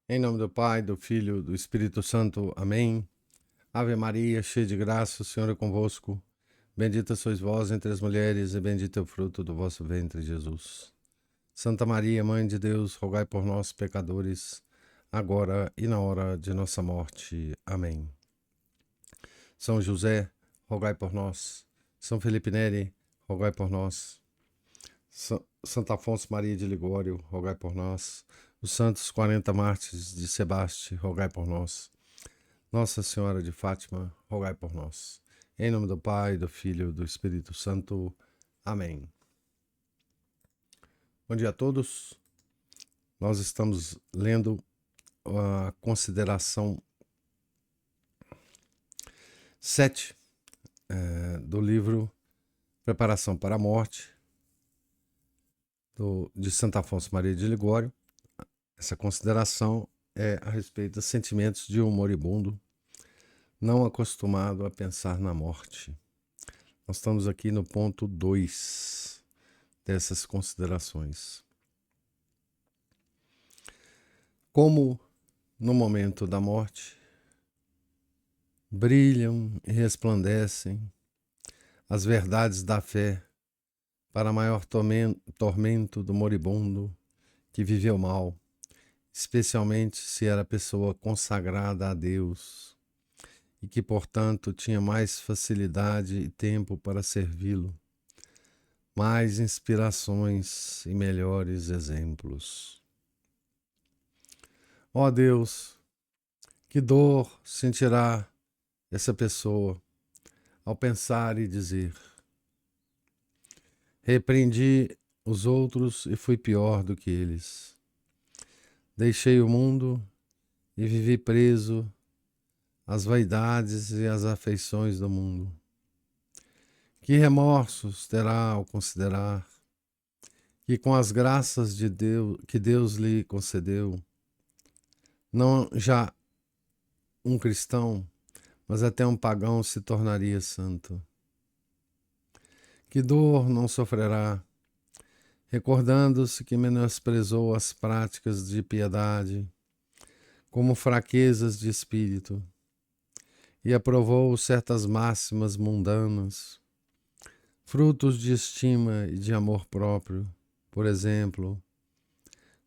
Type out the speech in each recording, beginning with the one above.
Em nome do Pai, do Filho, do Espírito Santo. Amém. Ave Maria, cheia de graça, o Senhor é convosco. Bendita sois vós entre as mulheres, e bendito é o fruto do vosso ventre, Jesus. Santa Maria, Mãe de Deus, rogai por nós, pecadores, agora e na hora de nossa morte. Amém. São José, rogai por nós. São Felipe Neri, rogai por nós. Santo Afonso Maria de Ligório, rogai por nós. Os santos 40 mártires de Sebaste, rogai por nós. Nossa Senhora de Fátima, rogai por nós. Em nome do Pai, do Filho e do Espírito Santo. Amém. Bom dia a todos. Nós estamos lendo a consideração 7 do livro Preparação para a Morte, de Santo Afonso Maria de Ligório. Essa consideração é a respeito dos sentimentos de um moribundo não acostumado a pensar na morte. Nós estamos aqui no ponto 2 dessas considerações. Como no momento da morte brilham e resplandecem as verdades da fé para maior tormento do moribundo que viveu mal, especialmente se era pessoa consagrada a Deus e que, portanto, tinha mais facilidade e tempo para servi-lo, mais inspirações e melhores exemplos. Ó Deus, que dor sentirá essa pessoa ao pensar e dizer: repreendi os outros e fui pior do que eles. Deixei o mundo e vivi preso às vaidades e às afeições do mundo. Que remorsos terá ao considerar que, com as graças de Deus que Deus lhe concedeu, não já um cristão, mas até um pagão se tornaria santo. Que dor não sofrerá, recordando-se que menosprezou as práticas de piedade como fraquezas de espírito e aprovou certas máximas mundanas, frutos de estima e de amor próprio, por exemplo,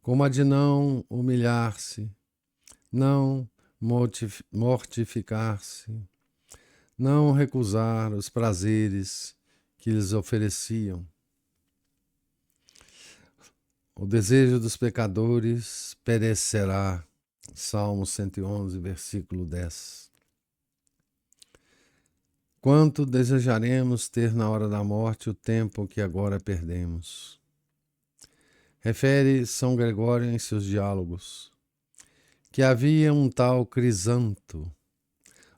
como a de não humilhar-se, não mortificar-se, não recusar os prazeres que lhes ofereciam. O desejo dos pecadores perecerá. Salmo 111, versículo 10. Quanto desejaremos ter na hora da morte o tempo que agora perdemos? Refere São Gregório em seus diálogos que havia um tal Crisanto,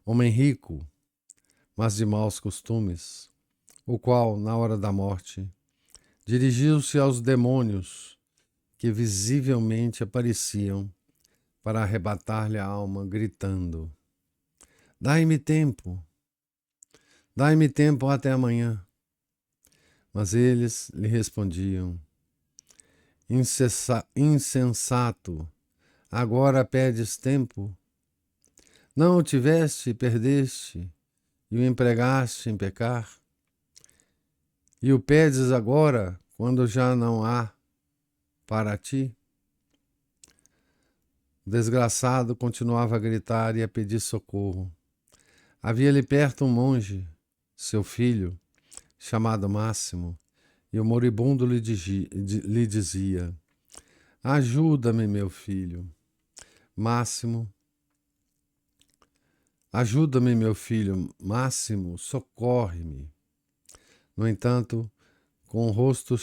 homem rico, mas de maus costumes, o qual, na hora da morte, dirigiu-se aos demônios que visivelmente apareciam para arrebatar-lhe a alma, gritando: dai-me tempo até amanhã. Mas eles lhe respondiam: insensato, agora pedes tempo? Não o tiveste e perdeste, e o empregaste em pecar? E o pedes agora, quando já não há para ti? O desgraçado continuava a gritar e a pedir socorro. Havia-lhe perto um monge, seu filho, chamado Máximo, e o moribundo lhe dizia: ajuda-me, meu filho. Máximo, ajuda-me, meu filho. Máximo, socorre-me. No entanto, com o rosto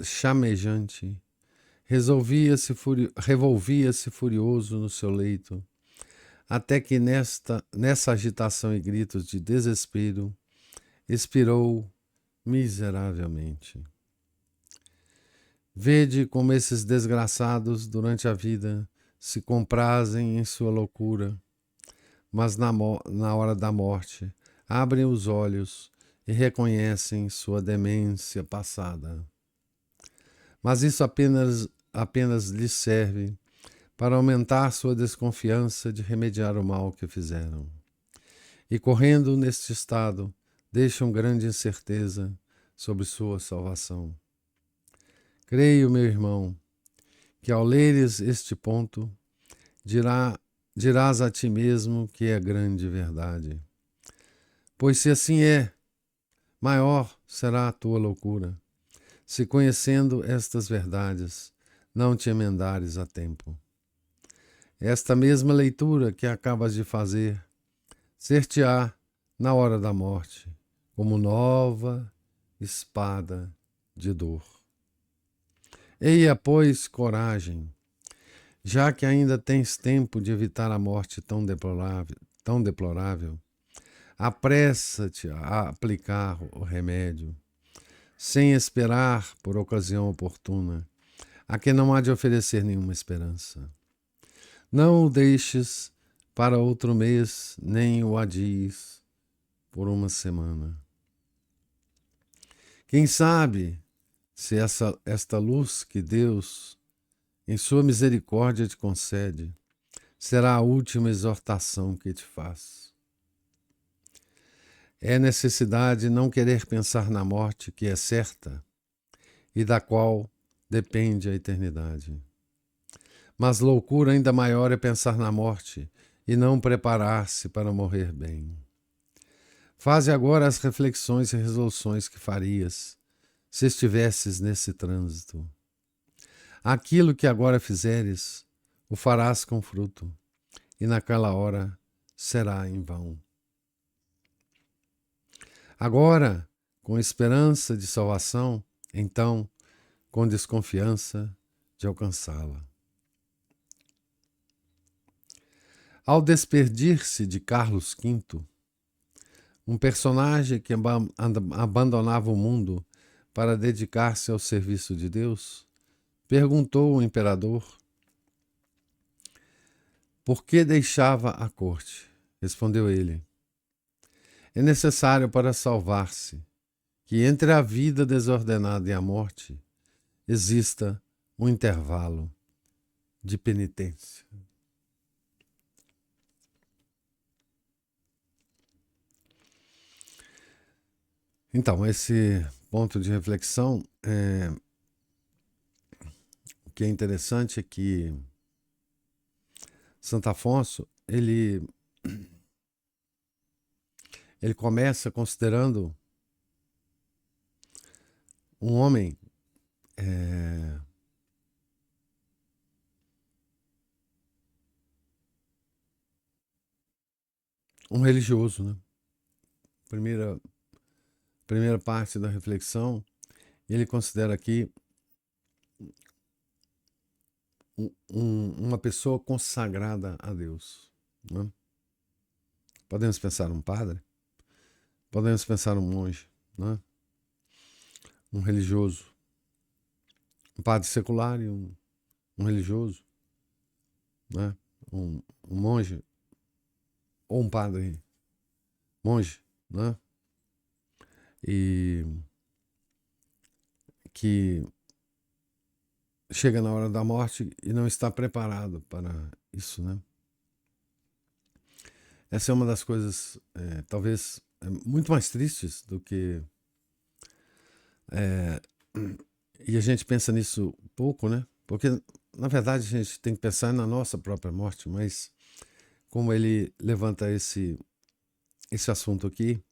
chamejante, revolvia-se furioso no seu leito, até que nessa agitação e gritos de desespero, expirou miseravelmente. Vede como esses desgraçados durante a vida se comprazem em sua loucura, mas na hora da morte abrem os olhos e reconhecem sua demência passada. Mas isso apenas lhes serve para aumentar sua desconfiança de remediar o mal que fizeram. E correndo neste estado, deixam grande incerteza sobre sua salvação. Creio, meu irmão, que ao leres este ponto, dirás a ti mesmo que é grande verdade. Pois se assim é, maior será a tua loucura, se conhecendo estas verdades, não te emendares a tempo. Esta mesma leitura que acabas de fazer, ser-te-á, na hora da morte, como nova espada de dor. Eia, pois, coragem, já que ainda tens tempo de evitar a morte tão deplorável, apressa-te a aplicar o remédio, sem esperar por ocasião oportuna, a que não há de oferecer nenhuma esperança. Não o deixes para outro mês, nem o adies por uma semana. Quem sabe se esta luz que Deus, em sua misericórdia, te concede, será a última exortação que te faz. É necessidade não querer pensar na morte que é certa e da qual depende a eternidade. Mas loucura ainda maior é pensar na morte e não preparar-se para morrer bem. Faze agora as reflexões e resoluções que farias se estivesses nesse trânsito. Aquilo que agora fizeres, o farás com fruto, e naquela hora será em vão. Agora, com esperança de salvação, então, com desconfiança de alcançá-la. Ao despedir-se de Carlos V, um personagem que abandonava o mundo para dedicar-se ao serviço de Deus, perguntou ao imperador por que deixava a corte. Respondeu ele: é necessário para salvar-se que entre a vida desordenada e a morte exista um intervalo de penitência. Então, esse ponto de reflexão, o que é interessante é que Santo Afonso, ele começa considerando um homem um religioso, né? Primeira parte da reflexão, ele considera aqui uma pessoa consagrada a Deus, né? Podemos pensar um padre, podemos pensar um monge, né? Um religioso, um padre secular e um religioso, né? Um monge ou um padre monge, né? E que chega na hora da morte e não está preparado para isso, né? Essa é uma das coisas, talvez, muito mais tristes do que... e a gente pensa nisso pouco, né? Porque, na verdade, a gente tem que pensar na nossa própria morte, mas como ele levanta esse assunto aqui,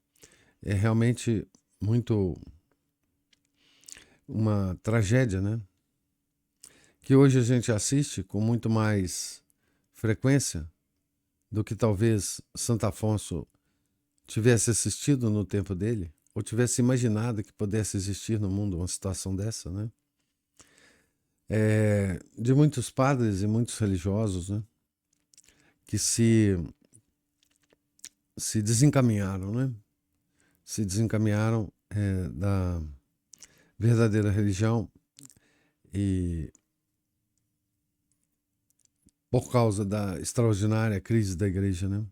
é realmente muito uma tragédia, né? Que hoje a gente assiste com muito mais frequência do que talvez Santo Afonso tivesse assistido no tempo dele, ou tivesse imaginado que pudesse existir no mundo uma situação dessa, né? De muitos padres e muitos religiosos, né? Que se desencaminharam, né? Se desencaminharam da verdadeira religião e por causa da extraordinária crise da igreja, né?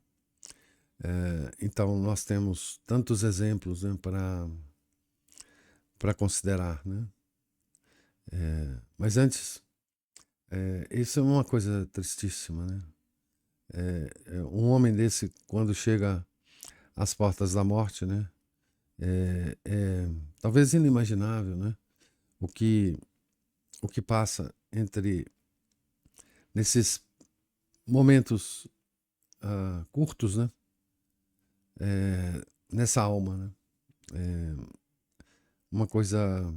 Então nós temos tantos exemplos, né, para considerar, né? Mas antes Isso é uma coisa tristíssima, né? Um homem desse, quando chega às portas da morte, né? É talvez inimaginável, né? O que, o que passa nesses momentos curtos, né? Nessa alma, né? É uma coisa,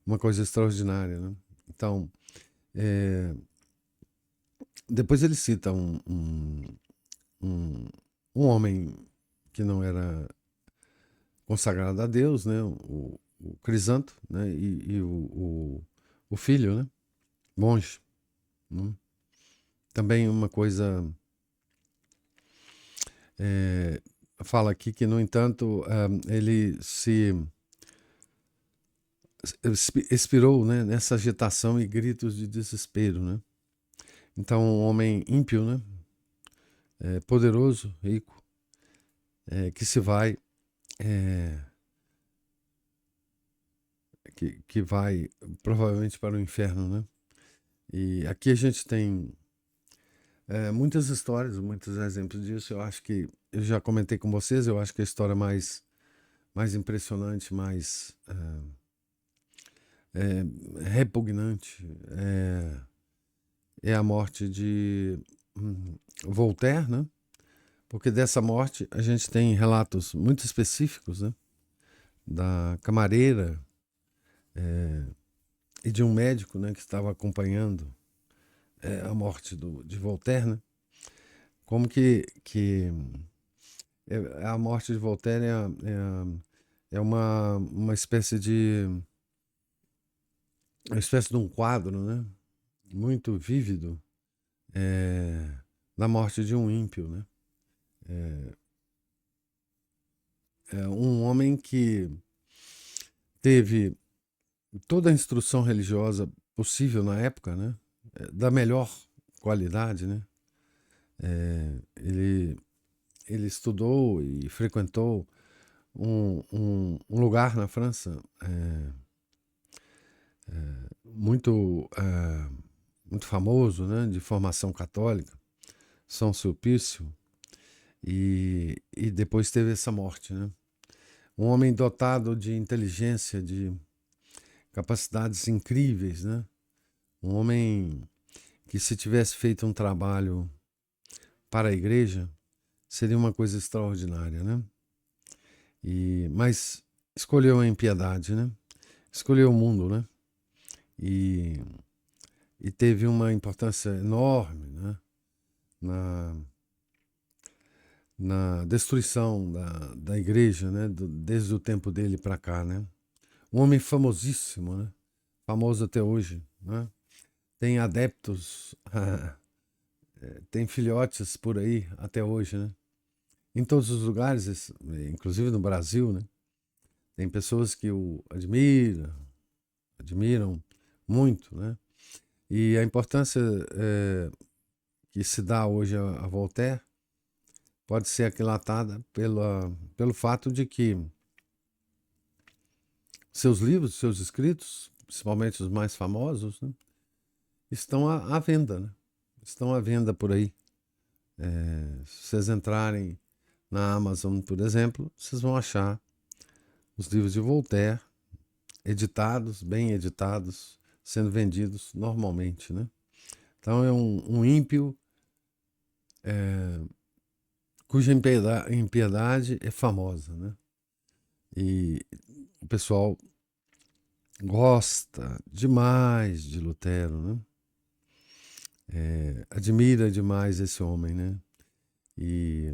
uma coisa extraordinária, né? Então, é, depois ele cita um, um homem que não era consagrado a Deus, né? O Crisanto, né? O filho, né? Monge, né? Também uma coisa fala aqui que, no entanto, ele se expirou, né, nessa agitação e gritos de desespero, né? Então, um homem ímpio, né? Poderoso, rico, que se vai, é, que vai provavelmente para o inferno, né? E aqui a gente tem muitas histórias, muitos exemplos disso. Eu acho que eu já comentei com vocês. Eu acho que a história mais impressionante, mais repugnante é a morte de Voltaire, né? Porque dessa morte a gente tem relatos muito específicos, né? Da camareira e de um médico, né, que estava acompanhando a morte de Voltaire, né? Como que a morte de Voltaire é uma espécie de um quadro, né? Muito vívido da morte de um ímpio, né? É um homem que teve toda a instrução religiosa possível na época, né? Da melhor qualidade, né? Ele, ele estudou e frequentou um lugar na França muito, muito famoso, né? De formação católica, São Sulpício, e depois teve essa morte, né? Um homem dotado de inteligência, de capacidades incríveis, né? Um homem que, se tivesse feito um trabalho para a igreja, seria uma coisa extraordinária, né? Mas escolheu a impiedade, né? Escolheu o mundo, né? E, e teve uma importância enorme, né? Na, na destruição da igreja, né? Desde o tempo dele para cá, né? Um homem famosíssimo, né? Famoso até hoje, né? Tem adeptos, tem filhotes por aí até hoje, né? Em todos os lugares, inclusive no Brasil, né? Tem pessoas que o admiram muito, né? E a importância que se dá hoje a Voltaire pode ser aquilatada pelo fato de que seus livros, seus escritos, principalmente os mais famosos, né, estão à venda, né? Estão à venda por aí. Se vocês entrarem na Amazon, por exemplo, vocês vão achar os livros de Voltaire editados, bem editados, sendo vendidos normalmente, né? Então é um ímpio cuja impiedade é famosa, né? E o pessoal gosta demais de Lutero, né? Admira demais esse homem, né? E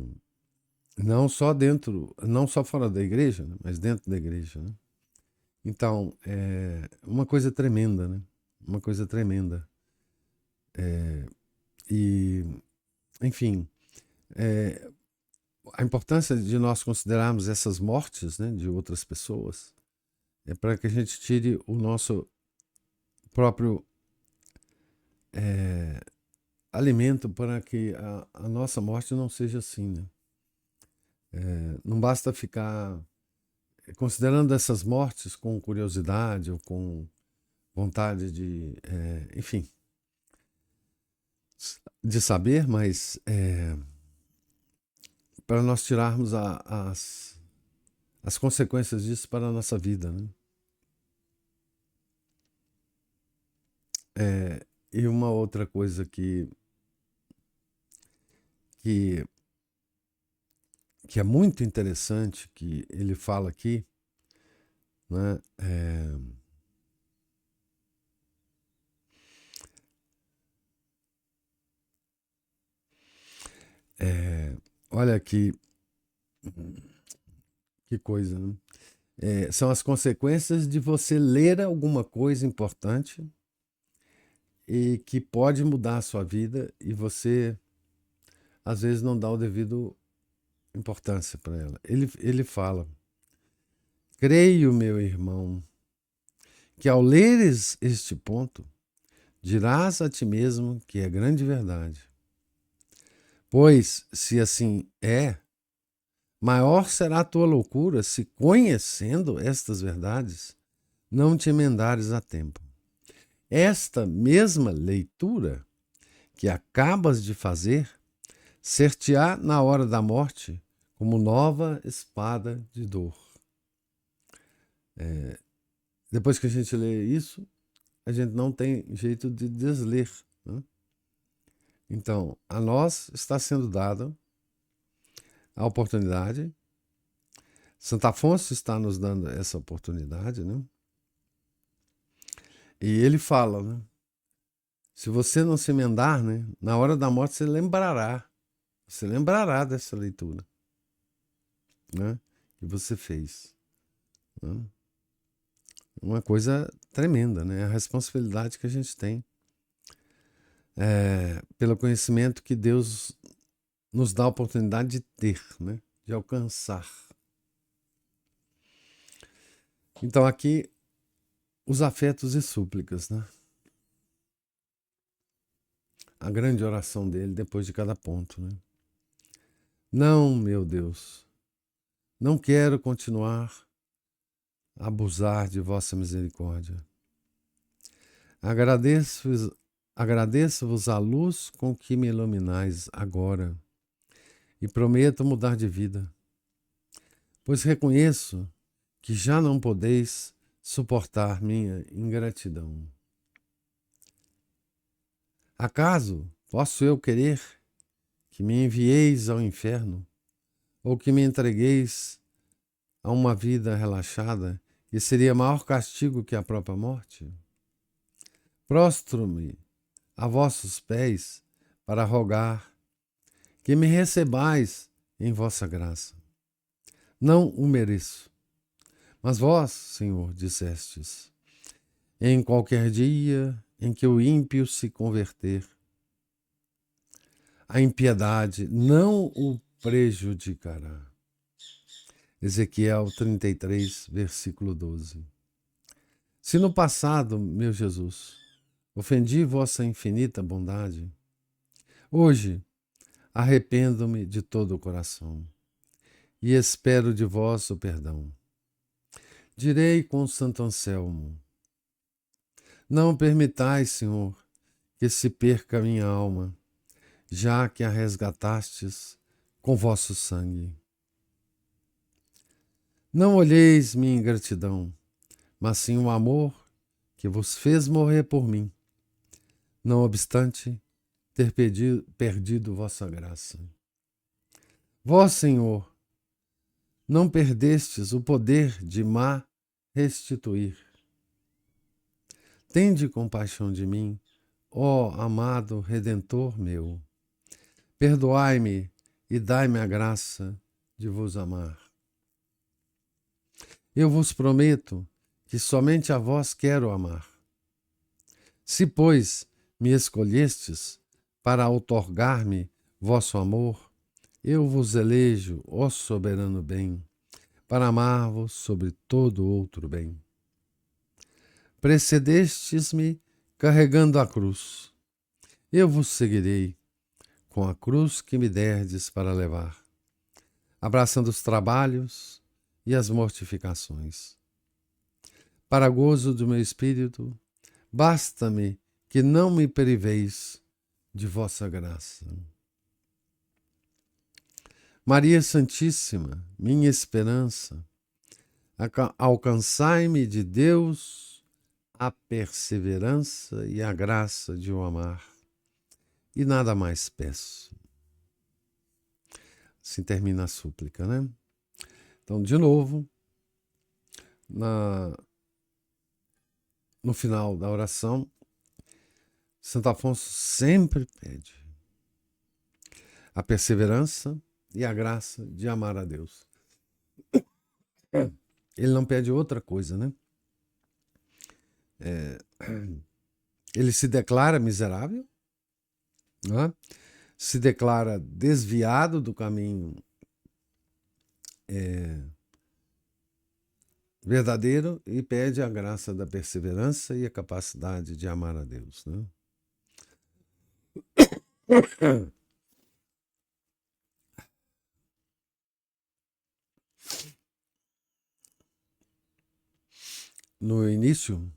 não só dentro, não só fora da igreja, né? Mas dentro da igreja, né? Então, é uma coisa tremenda, né? Uma coisa tremenda. E, enfim, a importância de nós considerarmos essas mortes, né, de outras pessoas é para que a gente tire o nosso próprio alimento para que a nossa morte não seja assim, né? Não basta ficar considerando essas mortes com curiosidade ou com vontade de, enfim, de saber, mas para nós tirarmos as consequências disso para a nossa vida, né? E uma outra coisa que é muito interessante, que ele fala aqui, né? Olha aqui, que coisa, né? São as consequências de você ler alguma coisa importante e que pode mudar a sua vida e você, às vezes, não dá o devido importância para ela. Ele fala: creio, meu irmão, que ao leres este ponto, dirás a ti mesmo que é grande verdade. Pois, se assim é, maior será a tua loucura se, conhecendo estas verdades, não te emendares a tempo. Esta mesma leitura que acabas de fazer ser-te-á na hora da morte como nova espada de dor. Depois que a gente lê isso, a gente não tem jeito de desler, né? Então, a nós está sendo dada a oportunidade. Santo Afonso está nos dando essa oportunidade, né? E ele fala, né? Se você não se emendar, né, na hora da morte você lembrará dessa leitura, né, que você fez, né? Uma coisa tremenda, né? A responsabilidade que a gente tem pelo conhecimento que Deus nos dá a oportunidade de ter, né? De alcançar. Então aqui os afetos e súplicas, né? A grande oração dele depois de cada ponto, né? Não, meu Deus, não quero continuar a abusar de vossa misericórdia. Agradeço-vos a luz com que me iluminais agora e prometo mudar de vida, pois reconheço que já não podeis suportar minha ingratidão. Acaso posso eu querer que me envieis ao inferno ou que me entregueis a uma vida relaxada, que seria maior castigo que a própria morte? Prostro-me a vossos pés para rogar que me recebais em vossa graça. Não o mereço, mas vós, Senhor, dissestes: em qualquer dia em que o ímpio se converter, a impiedade não o prejudicará. Ezequiel 33, versículo 12. Se no passado, meu Jesus, ofendi vossa infinita bondade, hoje arrependo-me de todo o coração e espero de vós o perdão. Direi com Santo Anselmo: não permitais, Senhor, que se perca a minha alma, já que a resgatastes com vosso sangue. Não olheis minha ingratidão, mas sim o amor que vos fez morrer por mim, não obstante ter perdido vossa graça. Vós, Senhor, não perdestes o poder de má restituir. Tende compaixão de mim, ó amado Redentor meu. Perdoai-me e dai-me a graça de vos amar. Eu vos prometo que somente a vós quero amar. Se, pois, me escolhestes para outorgar-me vosso amor, eu vos elejo, ó soberano bem, para amar-vos sobre todo outro bem. Precedestes-me carregando a cruz. Eu vos seguirei com a cruz que me derdes para levar, abraçando os trabalhos e as mortificações. Para gozo do meu espírito, Basta-me que não me priveis de vossa graça. Maria Santíssima, minha esperança, alcançai-me de Deus a perseverança e a graça de o amar, e nada mais peço. Assim termina a súplica, né? Então, de novo, no final da oração, Santo Afonso sempre pede a perseverança e a graça de amar a Deus. Ele não pede outra coisa, né? Ele se declara miserável, né? Se declara desviado do caminho verdadeiro e pede a graça da perseverança e a capacidade de amar a Deus, né? No início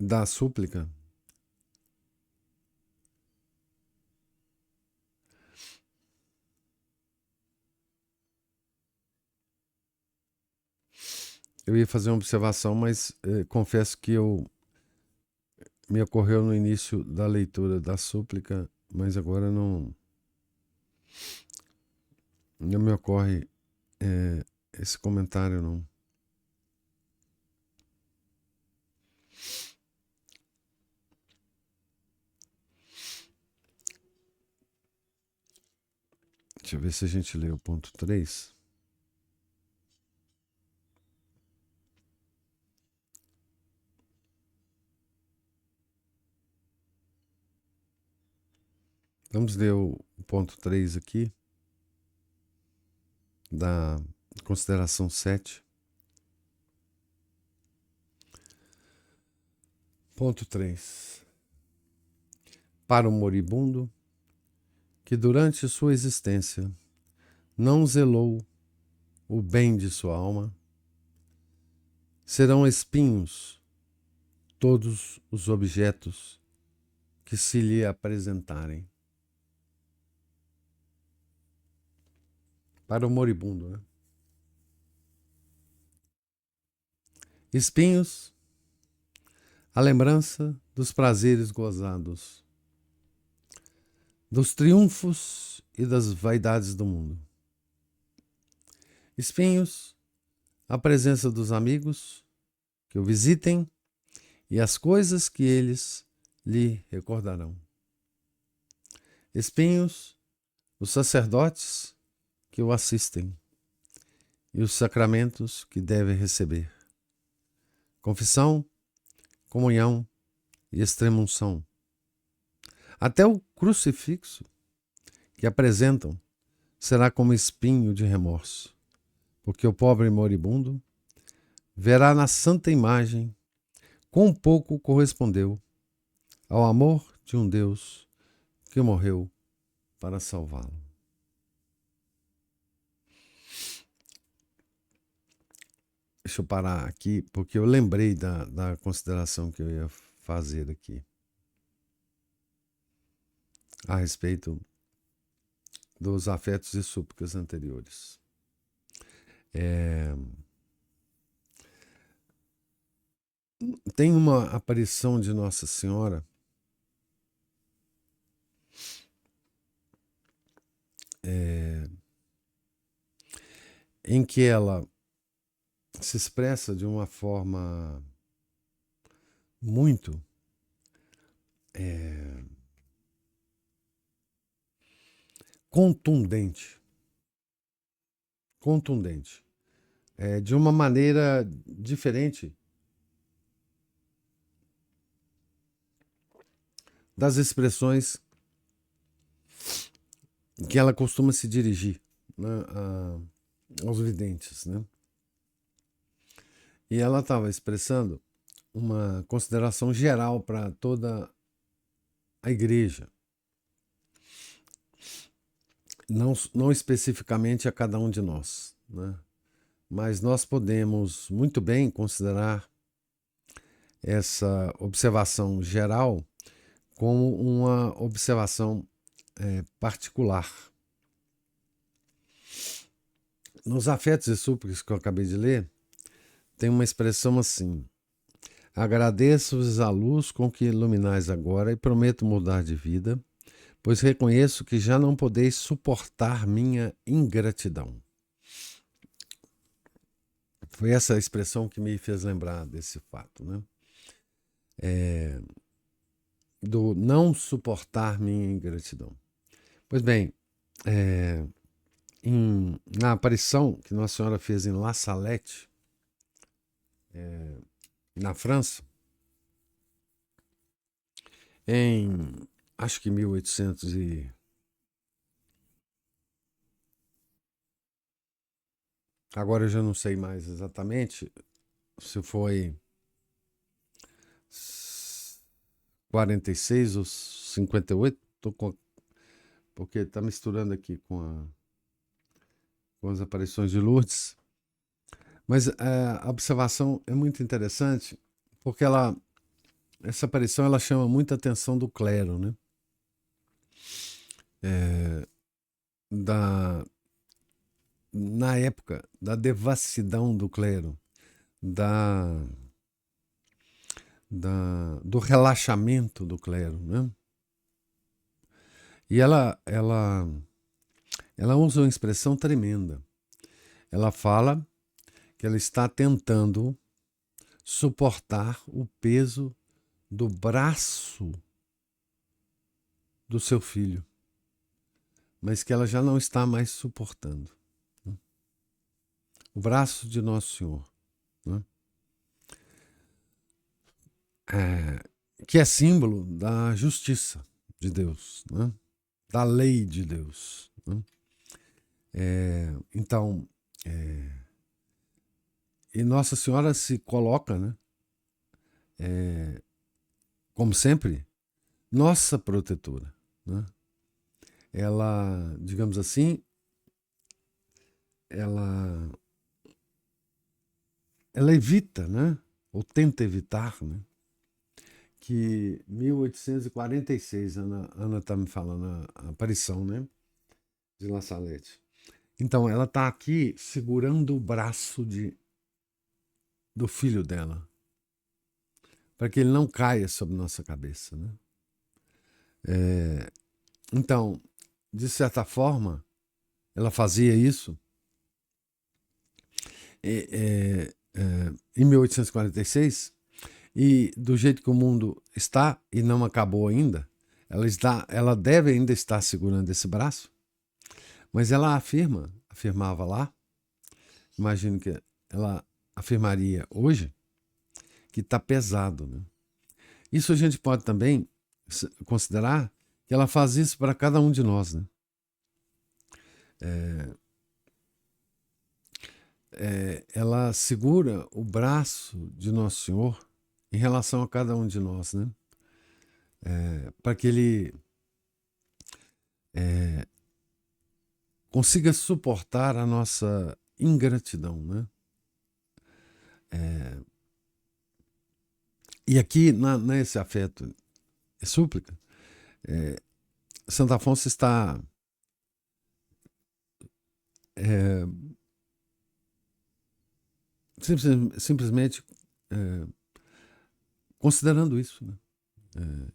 da súplica, eu ia fazer uma observação, mas confesso que me ocorreu no início da leitura da súplica, mas agora não me ocorre esse comentário, não. Deixa eu ver se a gente lê o ponto 3. Vamos ler o ponto 3 aqui, da consideração 7. Ponto 3. Para o moribundo que durante sua existência não zelou o bem de sua alma, serão espinhos todos os objetos que se lhe apresentarem. Para o moribundo, né? Espinhos, a lembrança dos prazeres gozados, dos triunfos e das vaidades do mundo. Espinhos, a presença dos amigos que o visitem e as coisas que eles lhe recordarão. Espinhos, os sacerdotes que o assistem e os sacramentos que deve receber. Confissão, comunhão e extrema-unção. Até o crucifixo que apresentam será como espinho de remorso, porque o pobre moribundo verá na santa imagem quão pouco correspondeu ao amor de um Deus que morreu para salvá-lo. Deixa eu parar aqui, porque eu lembrei da consideração que eu ia fazer aqui a respeito dos afetos e súplicas anteriores. Tem uma aparição de Nossa Senhora em que ela se expressa de uma forma muito contundente, de uma maneira diferente das expressões que ela costuma se dirigir, né, aos videntes, né? E ela estava expressando uma consideração geral para toda a igreja, não especificamente a cada um de nós, né? Mas nós podemos muito bem considerar essa observação geral como uma observação particular. Nos Afetos e Súplicas que eu acabei de ler, tem uma expressão assim: agradeço-vos a luz com que iluminais agora e prometo mudar de vida, pois reconheço que já não podeis suportar minha ingratidão. Foi essa expressão que me fez lembrar desse fato, né? Do não suportar minha ingratidão. Pois bem, na aparição que Nossa Senhora fez em La Salette, na França, em acho que 1800 e... Agora eu já não sei mais exatamente se foi 46 ou 58, porque está misturando aqui com as aparições de Lourdes. Mas a observação é muito interessante, porque essa aparição ela chama muita atenção do clero, né? Na época da devassidão do clero, do relaxamento do clero, né? E ela usa uma expressão tremenda. Ela fala que ela está tentando suportar o peso do braço do seu filho, mas que ela já não está mais suportando. O braço de Nosso Senhor, né? Que é símbolo da justiça de Deus, né? Da lei de Deus, né? Então, e Nossa Senhora se coloca, né? Como sempre, nossa protetora, né? Ela, digamos assim, ela evita, né? Ou tenta evitar, né? Que 1846, Ana está me falando a aparição, né? De La Salette. Então, ela está aqui segurando o braço do filho dela, para que ele não caia sobre nossa cabeça, né? Então, de certa forma, ela fazia isso em 1846, e do jeito que o mundo está e não acabou ainda, ela deve ainda estar segurando esse braço, mas ela afirmava lá, imagino que ela afirmaria hoje, que está pesado, né? Isso a gente pode também considerar que ela faz isso para cada um de nós, né? Ela segura o braço de Nosso Senhor em relação a cada um de nós, né? Para que ele consiga suportar a nossa ingratidão, né? E aqui, nesse afeto e súplica, Santo Afonso está simplesmente considerando isso, né?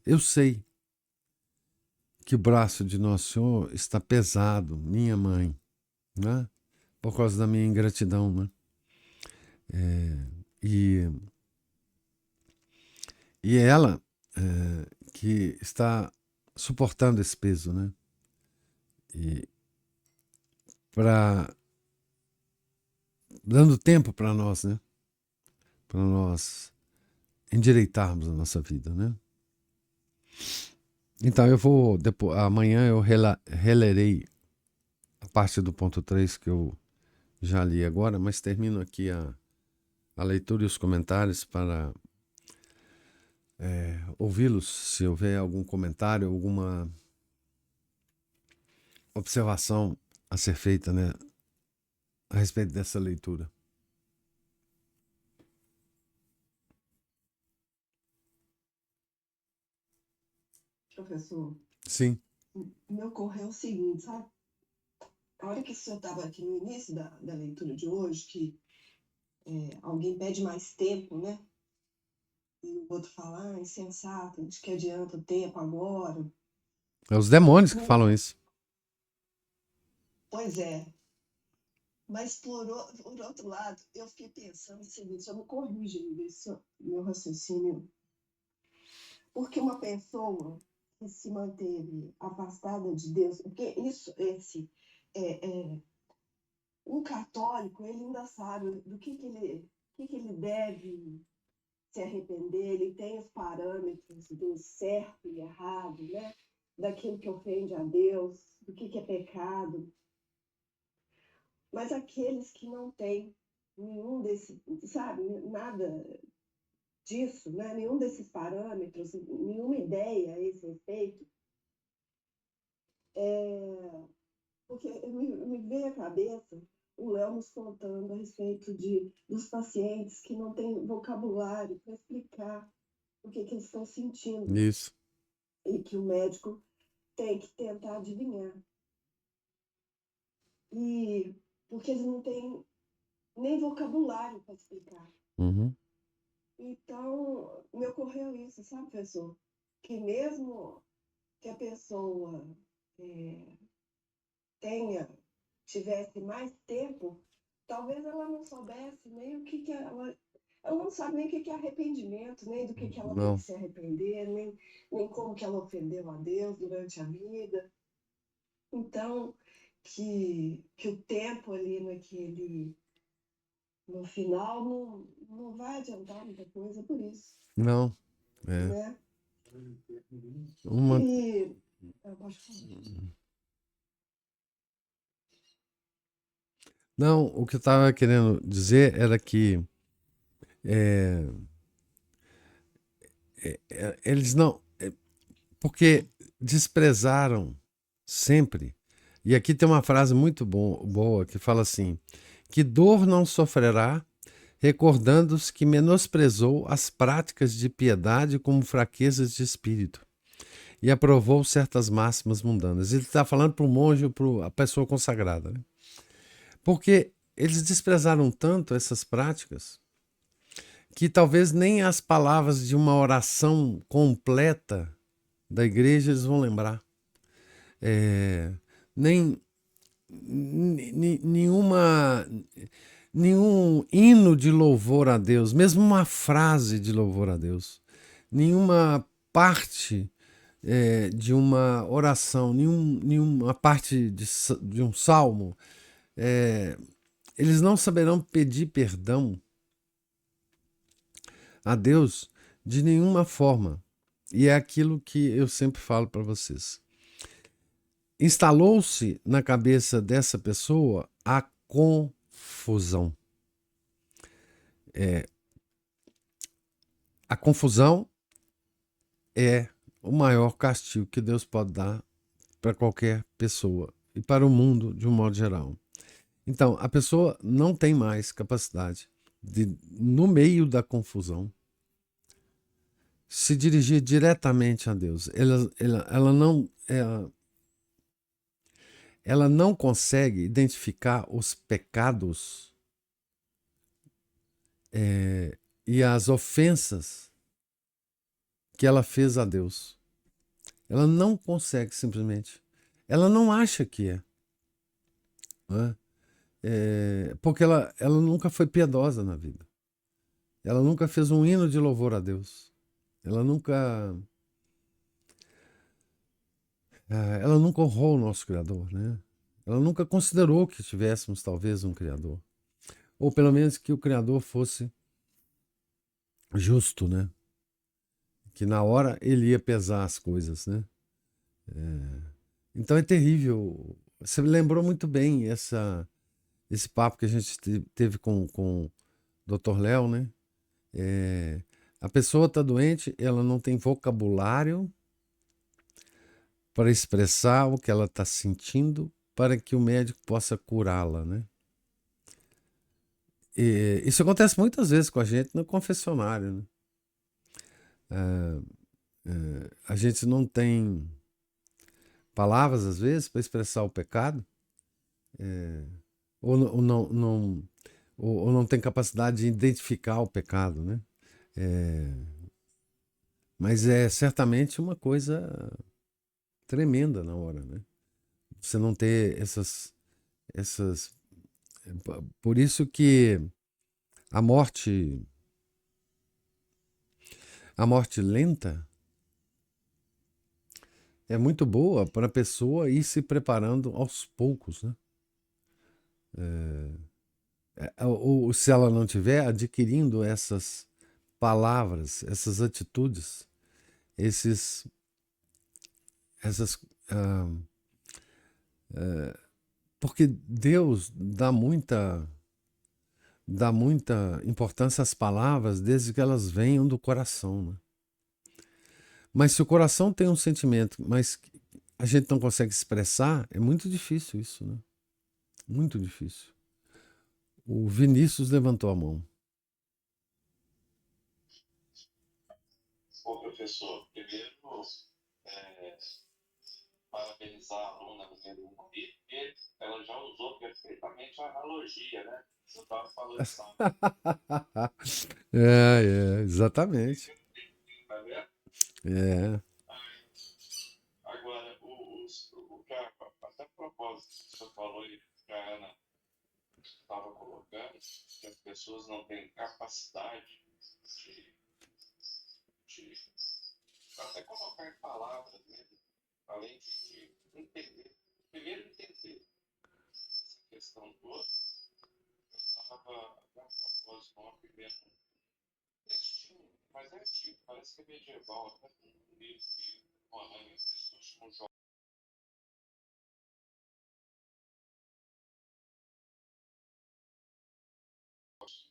Eu sei que o braço de Nosso Senhor está pesado, minha mãe, né? Por causa da minha ingratidão, né? E é ela que está suportando esse peso, né? E dando tempo para nós, né? Para nós endireitarmos a nossa vida, né? Então eu vou, amanhã eu relerei a parte do ponto 3 que eu já li agora, mas termino aqui a leitura e os comentários para ouvi-los, se houver algum comentário, observação a ser feita, né, a respeito dessa leitura. Professor, Sim. me ocorreu o seguinte, sabe? A hora que o senhor estava aqui no início da leitura de hoje, que alguém pede mais tempo, né? E o outro fala, ah, insensato, de que adianta o tempo agora? É os demônios que No- falam isso. Pois é. Mas por outro lado, eu fiquei pensando o seguinte, só me corrija esse meu raciocínio. Porque uma pessoa que se manteve afastada de Deus, porque um católico, ele ainda sabe do que ele deve se arrepender, ele tem os parâmetros do certo e errado, né? Daquilo que ofende a Deus, do que é pecado. Mas aqueles que não têm nenhum desses, sabe, nada disso, né? Nenhum desses parâmetros, nenhuma ideia a esse respeito, porque me veio à cabeça o Léo nos contando a respeito dos pacientes que não têm vocabulário para explicar o que eles estão sentindo Isso. e que o médico tem que tentar adivinhar. E porque eles não têm nem vocabulário para explicar. Uhum. Então, me ocorreu isso, sabe, professor? Que mesmo que a pessoa é, tivesse mais tempo, talvez ela não soubesse nem o que ela não sabe nem o que é arrependimento, nem do que ela tem que Não. se arrepender, nem como que ela ofendeu a Deus durante a vida. Então, que o tempo ali no final não vai adiantar muita coisa por isso, Não. É. né? Uma... E pode falar. Não, o que eu estava querendo dizer era que eles não. Porque desprezaram sempre. E aqui tem uma frase muito boa que fala assim: que dor não sofrerá, recordando-se que menosprezou as práticas de piedade como fraquezas de espírito e aprovou certas máximas mundanas. Ele está falando para o monge, para a pessoa consagrada. Né? Porque eles desprezaram tanto essas práticas que talvez nem as palavras de uma oração completa da igreja eles vão lembrar. Nem nenhuma nenhum hino de louvor a Deus, mesmo uma frase de louvor a Deus, nenhuma parte de uma oração, nenhuma parte de um salmo, eles não saberão pedir perdão a Deus de nenhuma forma. E é aquilo que eu sempre falo para vocês. Instalou-se na cabeça dessa pessoa a confusão. A confusão é o maior castigo que Deus pode dar para qualquer pessoa e para o mundo de um modo geral. Então, a pessoa não tem mais capacidade de, no meio da confusão, se dirigir diretamente a Deus. Ela não consegue identificar os pecados e as ofensas que ela fez a Deus. Ela não consegue simplesmente. Ela não acha que é. Né? Porque ela nunca foi piedosa na vida. Ela nunca fez um hino de louvor a Deus. Ela nunca. Ela nunca honrou o nosso Criador, né? Ela nunca considerou que tivéssemos talvez um Criador. Ou pelo menos que o Criador fosse justo, né? Que na hora ele ia pesar as coisas, né? Então é terrível. Você me lembrou muito bem esse papo que a gente teve com o Dr. Léo, né? A pessoa está doente, ela não tem vocabulário para expressar o que ela está sentindo para que o médico possa curá-la, né? E isso acontece muitas vezes com a gente no confessionário, né? A gente não tem palavras, às vezes, para expressar o pecado, ou não tem capacidade de identificar o pecado, né? Mas é certamente uma coisa tremenda na hora, né? Você não ter essas. Por isso que a morte, a morte lenta é muito boa para a pessoa ir se preparando aos poucos, né? Ou se ela não tiver adquirindo essas palavras, essas atitudes, esses, essas, ah, porque Deus dá muita importância às palavras desde que elas venham do coração, né? Mas se o coração tem um sentimento, mas a gente não consegue expressar, é muito difícil isso, né? Muito difícil. O Vinícius levantou a mão. Ô, professor, primeiro, é, parabenizar a aluna número 1 aqui, porque ela já usou perfeitamente a analogia, né? Você estava falando, sabe? Exatamente. Tá vendo? É. Agora, o que até a propósito que o senhor falou e que a Ana estava colocando, que as pessoas não têm capacidade de, de até colocar em palavras mesmo, além de entender. Primeiro entender essa questão toda. Eu estava até a propósito ontem vendo textinho, mas é antigo, parece que é medieval, até um livro que o Alan escritor chama Jó.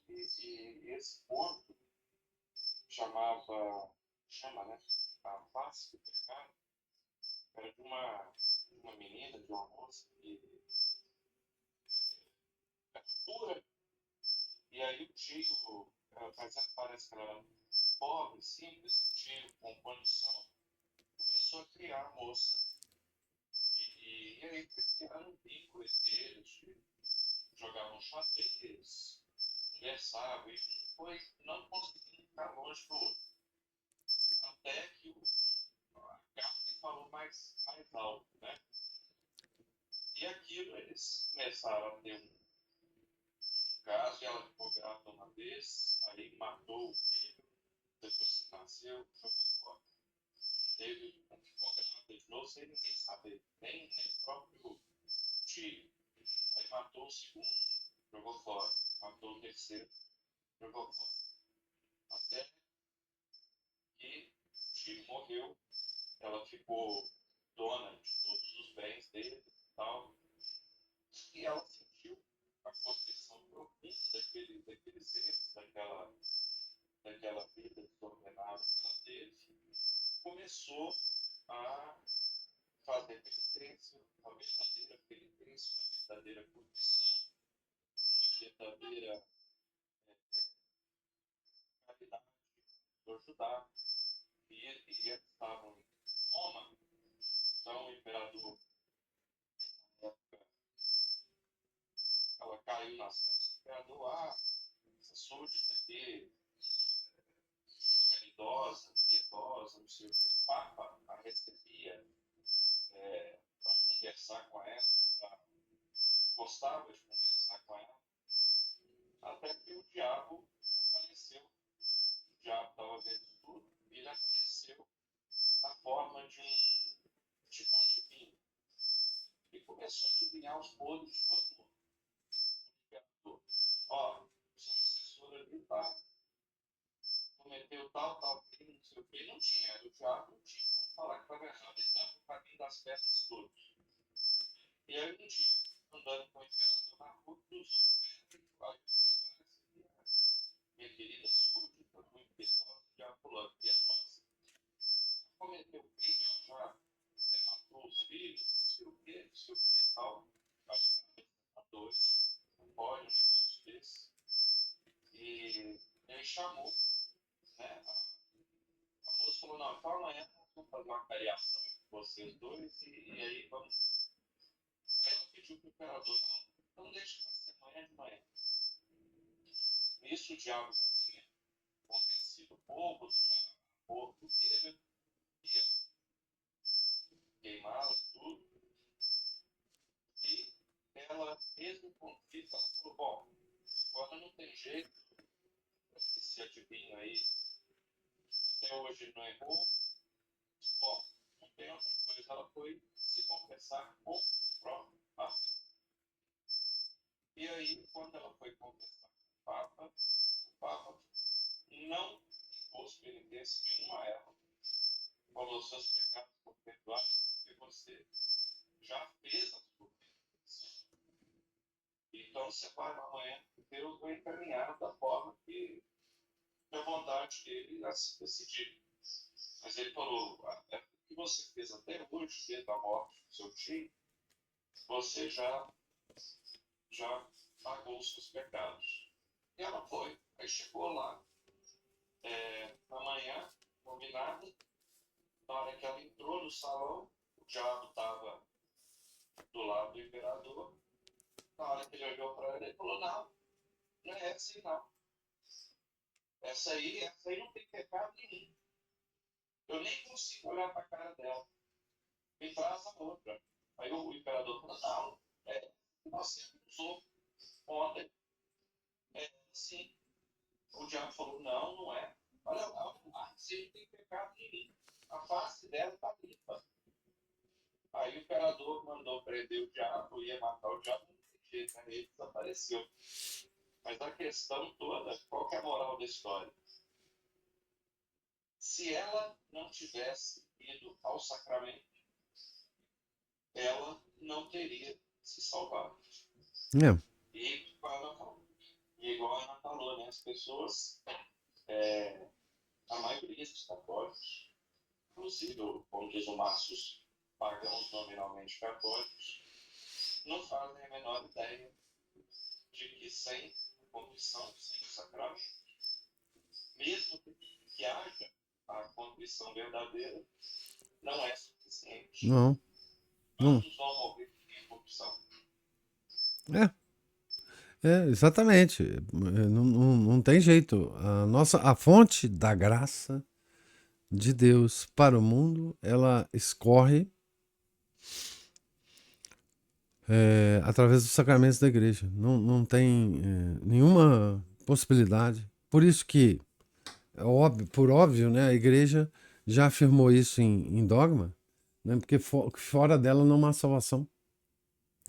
E esse ponto chama, né? A face do pecado, era de uma menina, de uma moça que era pura, e aí o tio, parece que ela era pobre, simples, o tio com condição, começou a criar a moça, e aí foi criando um vínculo entre eles, jogavam xadrez, conversavam, e não conseguindo ficar longe do outro. Até que a carta falou mais alto, né? E aquilo eles começaram a ter um caso, e ela ficou grávida uma vez, aí matou o filho, depois que nasceu, jogou fora. Teve um ficou grávida de novo sem ninguém saber, nem o próprio tio. Aí matou o segundo, jogou fora. Matou o terceiro, jogou fora. Até que o tio morreu, ela ficou dona de todos os bens dele e tal. E ela sentiu a condição profunda daqueles seres, daquela vida desordenada que ela teve. Começou a fazer penitência, uma verdadeira penitência, uma verdadeira condição, uma verdadeira caridade do ajudar. E eles estavam em Roma, então o imperador, na época, ela caiu nas graças do imperador, essa súdita aqui, caridosa, piedosa, não sei o que, o Papa a recebia para conversar com ela, gostava de conversar com ela, até que o diabo apareceu. O diabo estava vendo tudo e ele apareceu na forma de tipo um adivinho. E começou a adivinhar os podres de todo mundo. Ó, o seu assessor ali cometeu tal crime, não sei o que, não tinha. Era o diabo, não tinha como falar que estava errado. Ele estava no caminho das pedras todas. E aí um dia, andando com o imperador na rua, cruzou com ele e falou: minha querida súdita, muito piedosa, já pulando piedosa. Cometeu crime, ela já matou filho, não sei o que, tal. Acho que a dois, não pode um negócio desse. E ele chamou, né? A moça falou, não, então amanhã nós vamos fazer uma cariação entre vocês dois e aí vamos. Aí ela pediu pro imperador, não, então deixa pra ser amanhã de manhã. Nisso o diabo já tinha convencido o povo, o corpo dele, ia queimá-lo e tudo. E ela, mesmo conflito, ela falou, bom, agora não tem jeito, esse adivinho aí até hoje não errou. Bom, não tem outra coisa, ela foi se confessar com o próprio Papa. E aí, quando ela foi confessar com o Papa não impôs penitência nenhuma a ela. Falou, seus pecados foram perdoados porque você já fez a sua penitência. Então você vai amanhã, Deus vai encaminhar da forma que a vontade dele assim decidir. Mas ele falou, até o que você fez até hoje, desde a morte do seu tio, você já pagou os seus pecados. E ela foi. Aí chegou lá, na manhã, combinado, na hora que ela entrou no salão, o diabo estava do lado do imperador. Na hora que ele olhou para ela, ele falou, não é essa aí não. Essa aí não tem pecado nenhum. Eu nem consigo olhar para a cara dela. Me traz a outra. Aí o imperador falou, não, você usou ontem. Sim. O diabo falou, não é. Olha lá, você não tem pecado nenhum. A face dela está limpa. Aí o imperador mandou prender o diabo, ia matar o diabo, não tem jeito, né? Ele desapareceu. Mas a questão toda, qual que é a moral da história? Se ela não tivesse ido ao sacramento, ela não teria se salvado. É. E igual a Ana falou, né? As pessoas, a maioria dos católicos, inclusive, como diz o Márcio, pagãos nominalmente católicos, não fazem a menor ideia de que sem a contrição, sem o sacramento, mesmo que haja a contrição verdadeira, não é suficiente. Não. Quantos vão morrer sem contrição? Exatamente. Não tem jeito. A fonte da graça de Deus para o mundo, ela escorre através dos sacramentos da igreja. Não tem nenhuma possibilidade. Por isso que, por óbvio, né, a igreja já afirmou isso em dogma, né, porque fora dela não há salvação.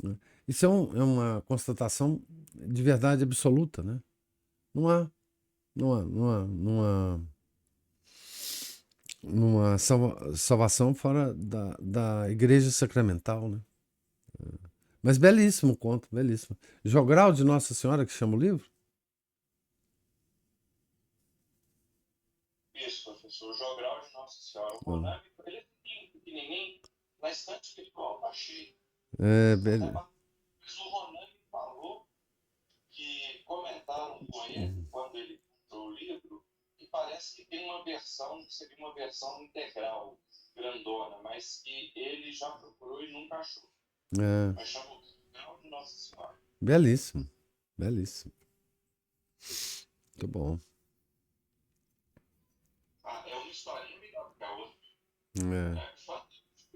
Né? Isso é uma constatação de verdade absoluta. Né? Não há salvação fora da igreja sacramental. Né? Mas belíssimo conto, belíssimo. Jogral de Nossa Senhora, que chama o livro? Isso, professor. O Jogral de Nossa Senhora. O Ronami, ele é pequenininho, na estante espiritual tá cheio. Mas o Ronami falou que comentaram com ele, quando ele comprou o livro, que parece que tem uma versão, seria uma versão integral, grandona, mas que ele já procurou e nunca achou. Mas chamou Jogral de Nossa Senhora. Belíssimo, belíssimo. Muito bom. É uma historinha melhor que a outra.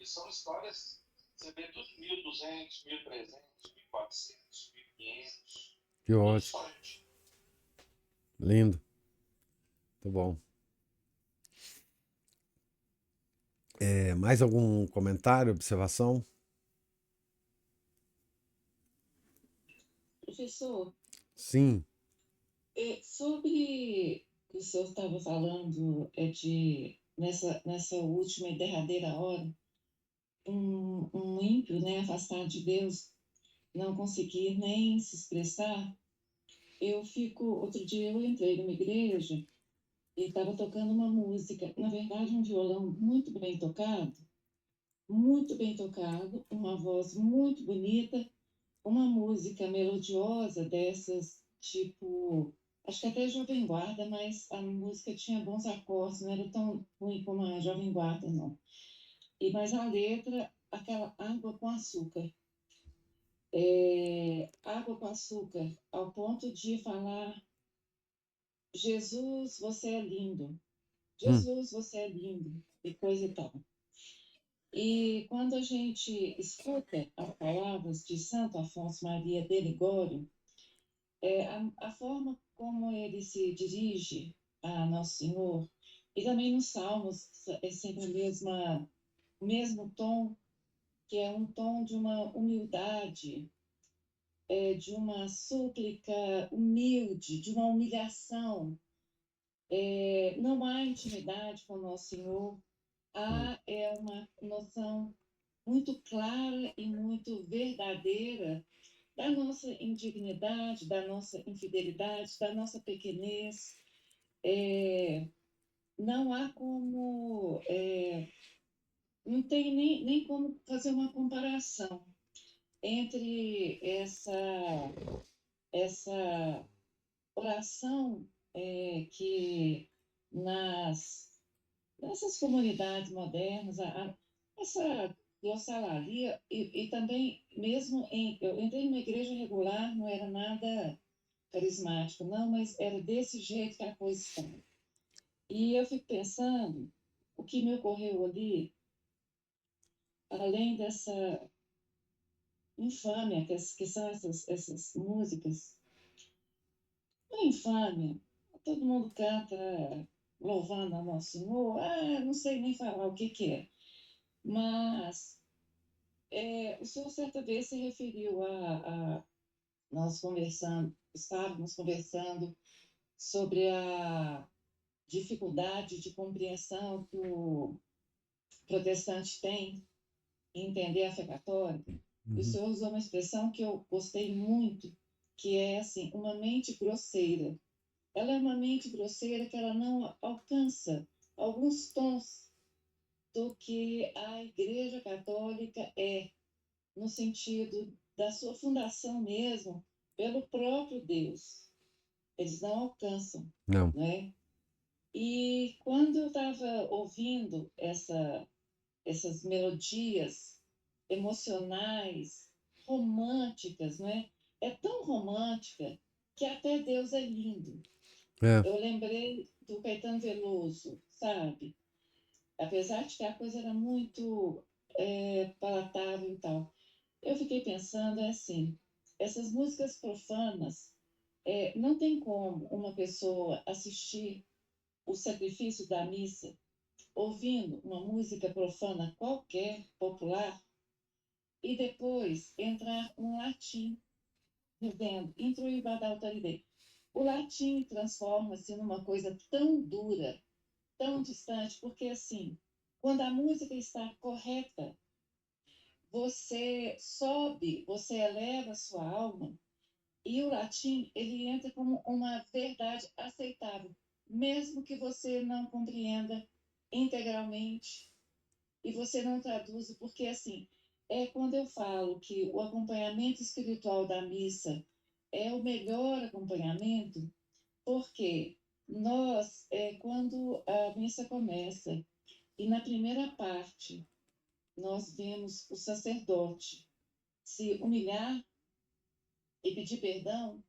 São histórias, você vê tudo 1.200, 1.300, 1.400, 1.500. Que ótimo. Lindo. Muito bom. Mais algum comentário, observação? Professor, Sim. sobre o que o senhor estava falando nessa última e derradeira hora, um ímpio, né, afastado de Deus, não conseguir nem se expressar. Outro dia eu entrei numa igreja e estava tocando uma música, na verdade um violão muito bem tocado, muito bem tocado, uma voz muito bonita, uma música melodiosa dessas, tipo, acho que até Jovem Guarda, mas a música tinha bons acordes, não era tão ruim como a Jovem Guarda, não. Mas a letra, aquela água com açúcar. Água com açúcar, ao ponto de falar: Jesus, você é lindo. Hum, Jesus, você é lindo. E coisa e tal. E quando a gente escuta as palavras de Santo Afonso Maria de Ligório, a forma como ele se dirige a Nosso Senhor, e também nos Salmos é sempre o mesmo tom, que é um tom de uma humildade, de uma súplica humilde, de uma humilhação. Não há intimidade com Nosso Senhor, hum. há uma noção muito clara e muito verdadeira da nossa indignidade, da nossa infidelidade, da nossa pequenez. Não há como, não tem nem como fazer uma comparação entre essa oração que nessas comunidades modernas, essa glossalalia, e também, mesmo eu entrei numa igreja regular, não era nada carismático, não, mas era desse jeito que a coisa está. E eu fico pensando, o que me ocorreu ali, além dessa infâmia que são essas músicas, não é infâmia, todo mundo canta louvando a Nosso Senhor, não sei nem falar o que é, mas o senhor certa vez se referiu nós estávamos conversando sobre a dificuldade de compreensão que o protestante tem em entender a fé católica. E o Uhum. senhor usou uma expressão que eu gostei muito, que é assim, uma mente grosseira. Ela é uma mente grosseira que ela não alcança alguns tons do que a Igreja Católica no sentido da sua fundação mesmo, pelo próprio Deus. Eles não alcançam, Não. né? E quando eu estava ouvindo essas melodias emocionais, românticas, né? É tão romântica que até Deus é lindo. É. Eu lembrei do Caetano Veloso, sabe? Apesar de que a coisa era muito palatável e tal. Eu fiquei pensando assim, essas músicas profanas, não tem como uma pessoa assistir o sacrifício da missa ouvindo uma música profana qualquer, popular, e depois entrar um latim, dizendo, introibada autoridade. O latim transforma-se numa coisa tão dura, tão distante, porque assim, quando a música está correta, você sobe, você eleva a sua alma, e o latim, ele entra como uma verdade aceitável, mesmo que você não compreenda integralmente e você não traduza, porque assim, quando eu falo que o acompanhamento espiritual da missa é o melhor acompanhamento, porque nós, quando a missa começa, e na primeira parte nós vemos o sacerdote se humilhar e pedir perdão,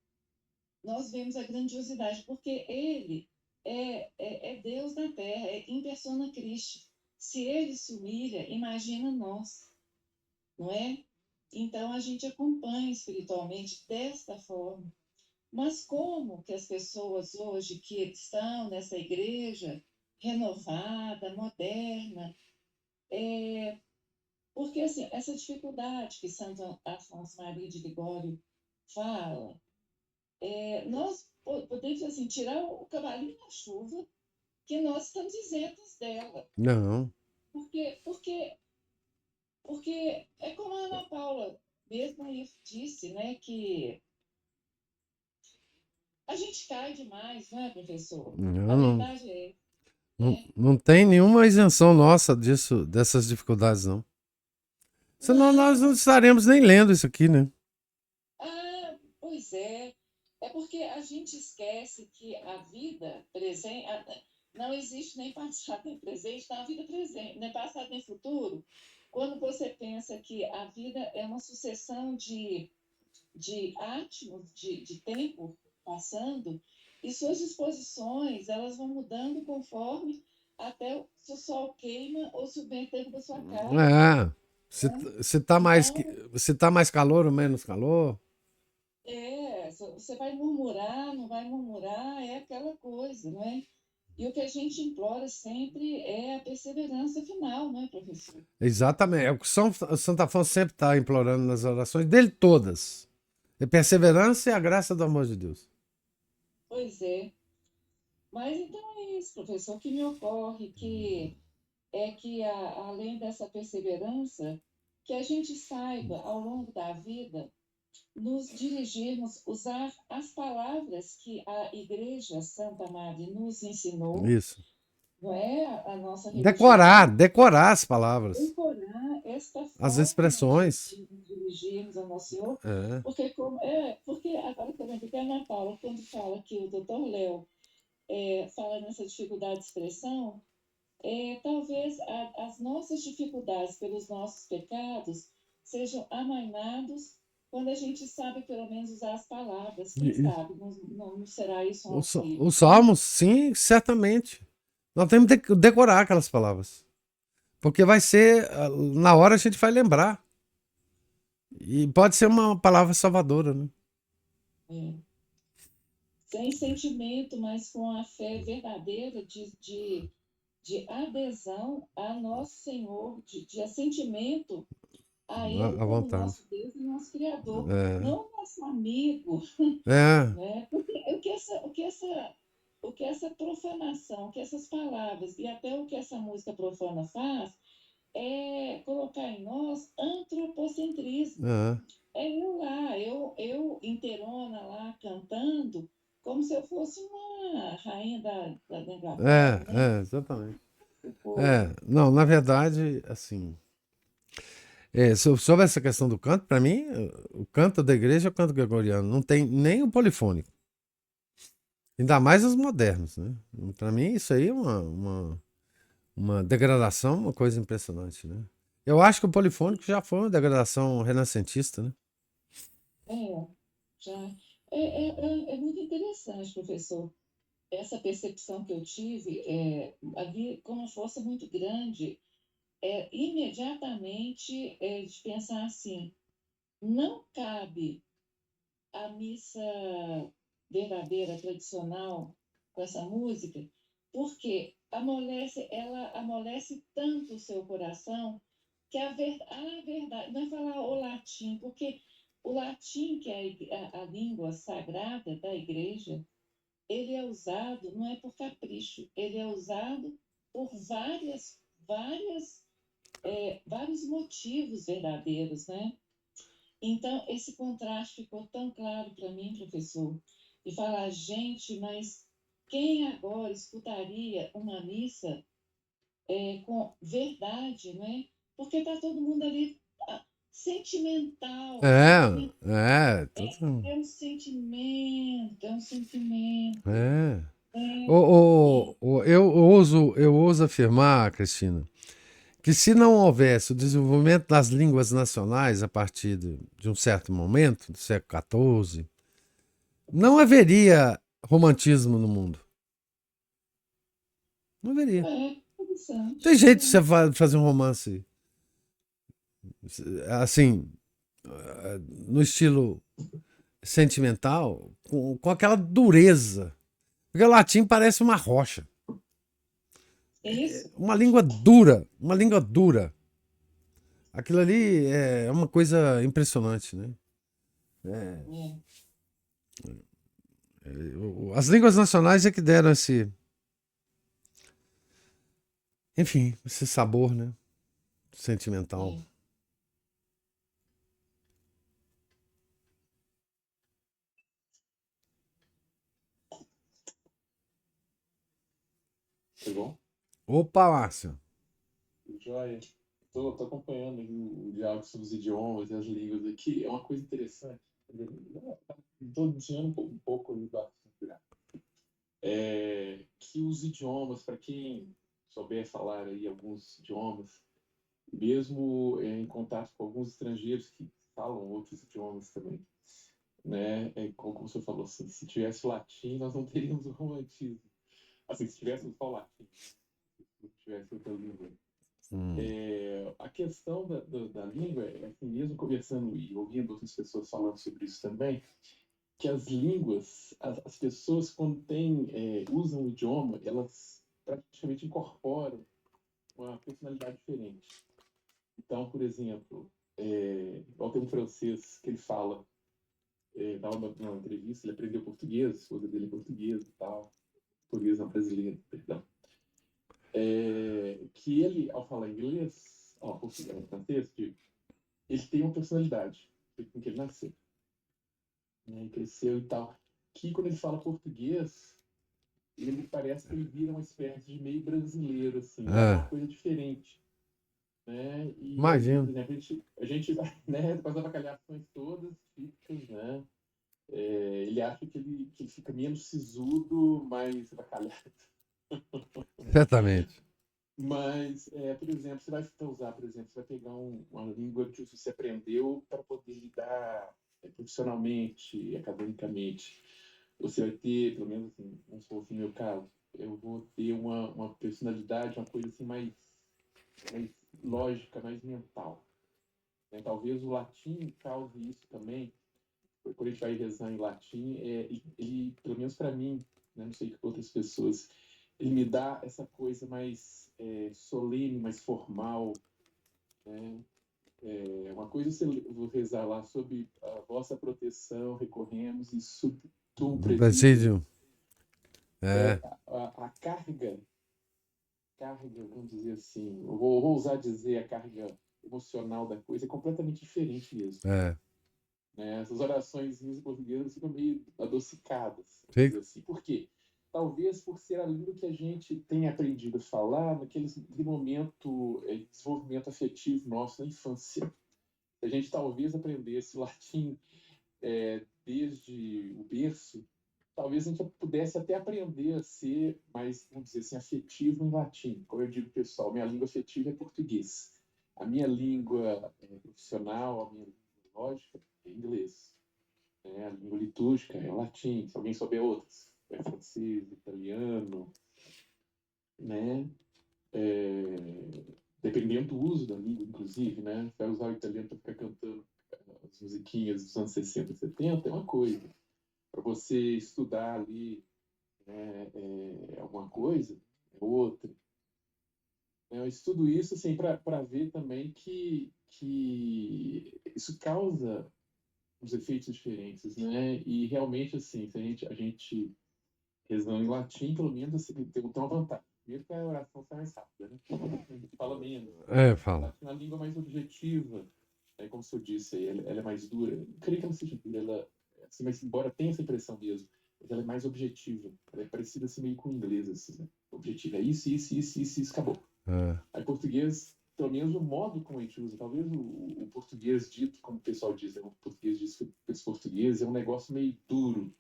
nós vemos a grandiosidade, porque ele é Deus na terra, é in persona Christi. Se ele se humilha, imagina nós, não é? Então a gente acompanha espiritualmente desta forma. Mas como que as pessoas hoje que estão nessa igreja renovada, moderna, porque assim, essa dificuldade que Santo Afonso Maria de Ligório fala, nós podemos assim, tirar o cavalinho da chuva, que nós estamos isentos dela. Não. Porque é como a Ana Paula mesmo aí disse, né, que a gente cai demais, não é, professor? A Não, não. verdade é, Não, né? não tem nenhuma isenção nossa disso, dessas dificuldades, não. Senão nós não estaremos nem lendo isso aqui, né? Ah, pois é. É porque a gente esquece que a vida presente não existe nem passado nem presente, não há vida presente, nem passado nem futuro. Quando você pensa que a vida é uma sucessão de átomos, de tempo passando, e suas disposições elas vão mudando conforme até se o sol queima ou se o vento derruba sua casa, É. né? Se tá mais, Então, se tá mais calor ou menos calor. você vai murmurar, não vai murmurar, é aquela coisa, não é? E o que a gente implora sempre é a perseverança final, não é, professor? Exatamente. É o que Santo Afonso sempre está implorando nas orações dele todas. É perseverança e a graça do amor de Deus. Pois é. Mas então é isso, professor. O que me ocorre é que, além dessa perseverança, que a gente saiba, ao longo da vida, nos dirigirmos, usar as palavras que a Igreja Santa Madre nos ensinou, Isso. não é? A nossa Decorar, religião, decorar as palavras, decorar esta as forma expressões. de nos dirigirmos ao Nosso Senhor, É. porque agora também, porque a Ana Paula, quando fala que o doutor Léo fala nessa dificuldade de expressão, talvez as nossas dificuldades pelos nossos pecados sejam amainados quando a gente sabe pelo menos usar as palavras. Quem sabe não será isso um auxílio, Os né? salmos, sim, certamente. Nós temos que decorar aquelas palavras. Porque vai ser, na hora a gente vai lembrar. E pode ser uma palavra salvadora, né? É. Sem sentimento, mas com a fé verdadeira de adesão a nosso Senhor, de assentimento a Ele À como vontade. nosso Deus e nosso Criador, É. não nosso amigo, É. né? Porque o que essa profanação, o que essas palavras e até o que essa música profana faz é colocar em nós antropocentrismo. É. É eu lá, eu inteirona lá cantando, como se eu fosse uma rainha da Inglaterra, né? Exatamente. Tipo, Não, na verdade, assim, sobre essa questão do canto, para mim, o canto da igreja é o canto gregoriano, não tem nem o polifônico, ainda mais os modernos, né? Para mim, isso aí é uma degradação, uma coisa impressionante, né? Eu acho que o polifônico já foi uma degradação renascentista, né? é, já. É muito interessante, professor. Essa percepção que eu tive havia com uma força muito grande, imediatamente de pensar assim, não cabe a missa verdadeira, tradicional, com essa música, porque ela amolece tanto o seu coração que a verdade, não é falar o latim, porque o latim, que é a língua sagrada da igreja, ele é usado, não é por capricho, ele é usado por vários motivos verdadeiros, né? Então, esse contraste ficou tão claro para mim, professor, e falar, gente, mas quem agora escutaria uma missa com verdade, né? Porque está todo mundo ali sentimental, sentimental. Tudo. É um sentimento. É. É, e, Eu ouso afirmar, Cristina, que se não houvesse o desenvolvimento das línguas nacionais a partir de um certo momento, do século XIV, não haveria romantismo no mundo. Não haveria. interessante. Tem jeito de você fazer um romance assim, no estilo sentimental, com aquela dureza. Porque o latim parece uma rocha. É isso? Uma língua dura. Uma língua dura. Aquilo ali é uma coisa impressionante, né? É. As línguas nacionais é que deram enfim, esse sabor, né? Sentimental. É. Tá bom? Opa, Márcio. Joia. Tô acompanhando aí o diálogo sobre os idiomas e as línguas aqui. É uma coisa interessante. Estou desviando um pouco do assunto já. Que os idiomas, para quem souber falar aí alguns idiomas, mesmo em contato com alguns estrangeiros que falam outros idiomas também, né? Como você falou, assim, se tivesse latim, nós não teríamos o romantismo. Assim, se tivéssemos só latim, se tivesse outra língua. Hum. A questão da língua, assim, mesmo conversando e ouvindo outras pessoas falando sobre isso também, que as línguas, as pessoas quando usam o idioma, elas praticamente incorporam uma personalidade diferente. Então, por exemplo, igual tem um francês que ele fala, estava numa entrevista, ele aprendeu português, a esposa dele é portuguesa e tal, português não, brasileiro, perdão. Que ele, ao falar inglês, português, francês, ele tem uma personalidade, com que ele nasceu, né, e cresceu e tal. Que quando ele fala português, ele parece que ele vira uma espécie de meio brasileiro, assim, é uma coisa diferente, né? E aí, por Imagino. exemplo, a gente vai, né, com as avacalhações todas típicas, né? Ele acha que ele fica menos sisudo, mais avacalhado. Certamente. Mas, por exemplo, você vai usar, por exemplo, você vai pegar uma língua que você aprendeu para poder lidar profissionalmente, academicamente. Você vai ter, pelo menos assim, vamos supor assim, no meu caso, eu vou ter uma personalidade, uma coisa assim mais lógica, mais mental, né? Talvez o latim cause isso também. Quando a gente vai rezar em latim, ele, pelo menos para mim, né, não sei que outras pessoas, ele me dá essa coisa mais solene, mais formal, né? Uma coisa você vou rezar lá sobre a vossa proteção, recorremos e sub tum Do presidio. presídio. É. A carga, vamos dizer assim, eu vou ousar dizer a carga emocional da coisa é completamente diferente mesmo. É. Né? Essas orações em português ficam meio adocicadas, vamos Fica. dizer assim. Por quê? Talvez por ser a língua que a gente tem aprendido a falar naquele momento de desenvolvimento afetivo nosso na infância. Se a gente talvez aprendesse latim desde o berço, talvez a gente pudesse até aprender a ser mais, vamos dizer assim, afetivo em latim. Como eu digo, pessoal, minha língua afetiva é português. A minha língua profissional, a minha língua lógica é inglês. A língua litúrgica é latim. Se alguém souber outras, é francês, italiano, né? Dependendo do uso da língua, inclusive, né? Se vai usar o italiano para ficar cantando as musiquinhas dos anos 60, 70, é uma coisa. Para você estudar ali alguma coisa, é outra. Eu estudo isso assim, para ver também que isso causa uns efeitos diferentes, né? E realmente, assim, se a gente rezando em latim, pelo menos assim, tem uma vantagem. Primeiro que a oração sai mais rápida, né? A gente fala menos. É, O fala. latim é uma língua mais objetiva. Como o senhor disse aí, ela é mais dura. Eu creio que ela seja dura, assim, mas embora tenha essa impressão mesmo, mas ela é mais objetiva. Ela é parecida assim, meio com o inglês, assim, né? Objetiva. É isso, acabou. É. Aí português, pelo menos o modo como a gente usa, talvez o português dito, como o pessoal diz, né? O português dito pelos portugueses é um negócio meio duro.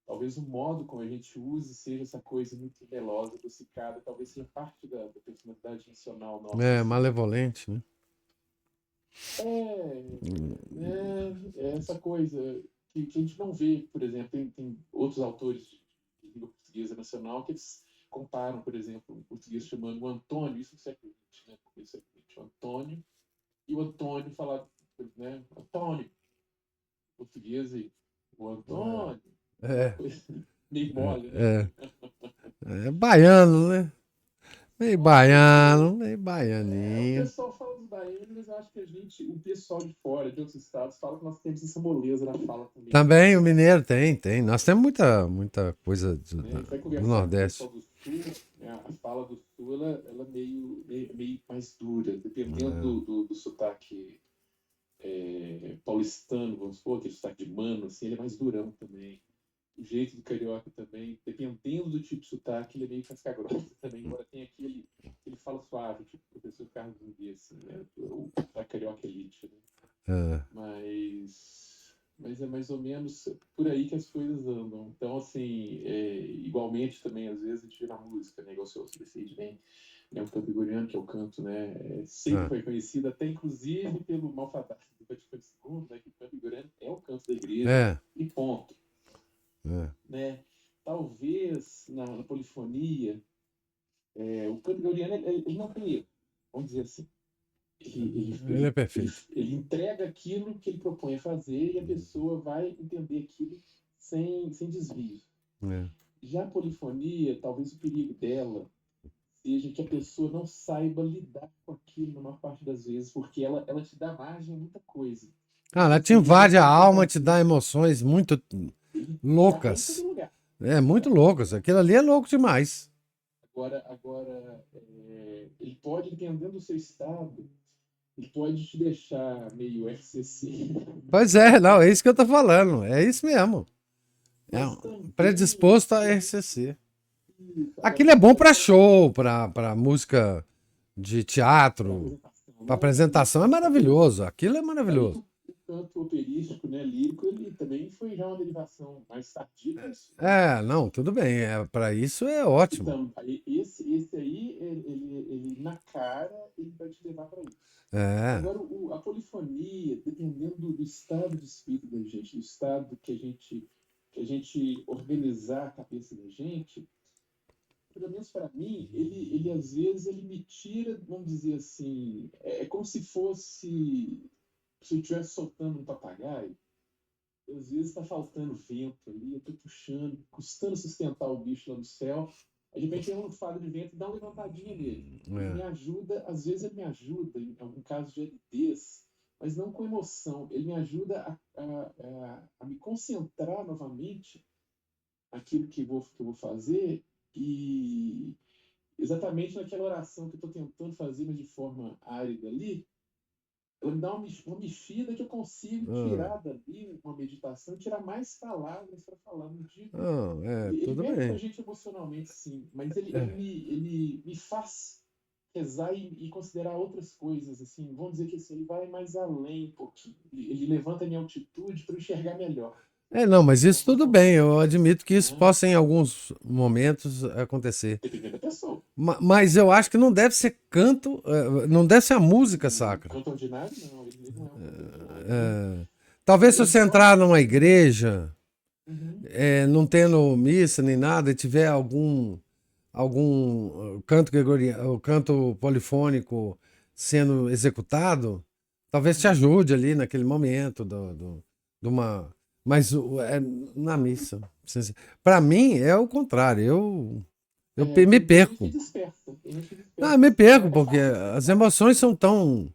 Talvez o modo como a gente use seja essa coisa muito melosa, adocicada, talvez seja parte da personalidade nacional nossa, É, assim. malevolente, né? Essa coisa que a gente não vê, por exemplo, tem outros autores de língua portuguesa nacional que eles comparam, por exemplo, um português chamando o Antônio, isso no século XX, né? No século XX, o Antônio, e o Antônio falar, né? Antônio, português e o Antônio, uma É, coisa meio é, mole, né? é, é baiano, né? Meio O baianinho. pessoal fala dos baianos, mas eu acho que o pessoal de fora, de outros estados, fala que nós temos essa moleza na fala também. Também o mineiro tem. Nós temos muita coisa Né? A gente vai do conversar com o pessoal Nordeste. do Sul, né? A fala do Sul ela é meio mais dura, dependendo do sotaque paulistano, vamos supor, aquele sotaque de mano, assim, ele é mais durão também. o jeito do carioca também, dependendo do tipo de sotaque, ele é meio casca-grossa também, embora tenha aquele que ele fala suave, tipo o professor Carlos Nogueira, assim, né? O sotaque carioca elite, né? É. Mas é mais ou menos por aí que as coisas andam. Então, assim, igualmente também, às vezes, a gente vê na música, né? Igual o seu decide bem, né? O canto gregoriano, que é o canto, né? Sempre Ah. foi conhecido, até inclusive pelo Malfadado do Vaticano II, né? Que o canto gregoriano é o canto da igreja, É. e ponto. É. Né? Talvez na polifonia, o canto gregoriano ele não tem erro, vamos dizer assim. Ele é perfeito. Ele entrega aquilo que ele propõe a fazer e a pessoa vai entender aquilo sem desvio. É. Já a polifonia, talvez o perigo dela seja que a pessoa não saiba lidar com aquilo na maior parte das vezes, porque ela te dá margem a muita coisa. Ah, ela te invade a alma, te dá emoções muito Ele te arranca loucas. do lugar. É, muito loucas. Aquilo ali é louco demais. Agora ele pode, dependendo do seu estado, ele pode te deixar meio FCC. Pois é, não, é isso que eu tô falando. É isso mesmo. É Mas também, predisposto a RCC. isso, Aquilo é bom pra show, pra música de teatro, apresentação, pra né? apresentação. É maravilhoso. Aquilo é maravilhoso. Aí, o canto operístico, né, lírico, ele também foi já uma derivação mais tardia disso. É, não, tudo bem. Pra isso é ótimo. Então, esse aí, ele na cara, ele vai te levar para isso. É. Agora, a polifonia, dependendo do estado de espírito da gente, do estado que a gente organizar a cabeça da gente, pelo menos para mim, ele às vezes ele me tira, vamos dizer assim, é como se fosse se eu estivesse soltando um papagaio. Às vezes está faltando vento ali, eu estou puxando, custando sustentar o bicho lá no céu. Aí, de repente, tem um lufado de vento e dá uma levantadinha nele. Ele me ajuda, às vezes ele me ajuda, em algum caso de aridez, mas não com emoção. Ele me ajuda a me concentrar novamente naquilo que eu vou fazer e exatamente naquela oração que eu estou tentando fazer, mas de forma árida ali, ela me dá uma mexida que eu consigo tirar dali uma meditação, tirar mais palavras para falar. Não digo. Ele Tudo mexe com a bem. gente emocionalmente, sim, mas ele me faz rezar e considerar outras coisas. Assim, vamos dizer que assim, ele vai mais além um pouquinho. Ele levanta a minha altitude para eu enxergar melhor. Não, mas isso tudo bem. Eu admito que isso possa em alguns momentos acontecer. Dependendo da pessoa. Mas eu acho que não deve ser canto, não deve ser a música sacra. Canto ordinário, não. Ele não é um canto ordinário. Talvez se você entrar numa igreja, Uhum. não tendo missa nem nada, e tiver algum canto gregoriano, canto polifônico sendo executado, talvez te ajude ali naquele momento de uma. Mas na missa. Para mim é o contrário. Eu me perco. Não, eu me perco, porque as emoções são tão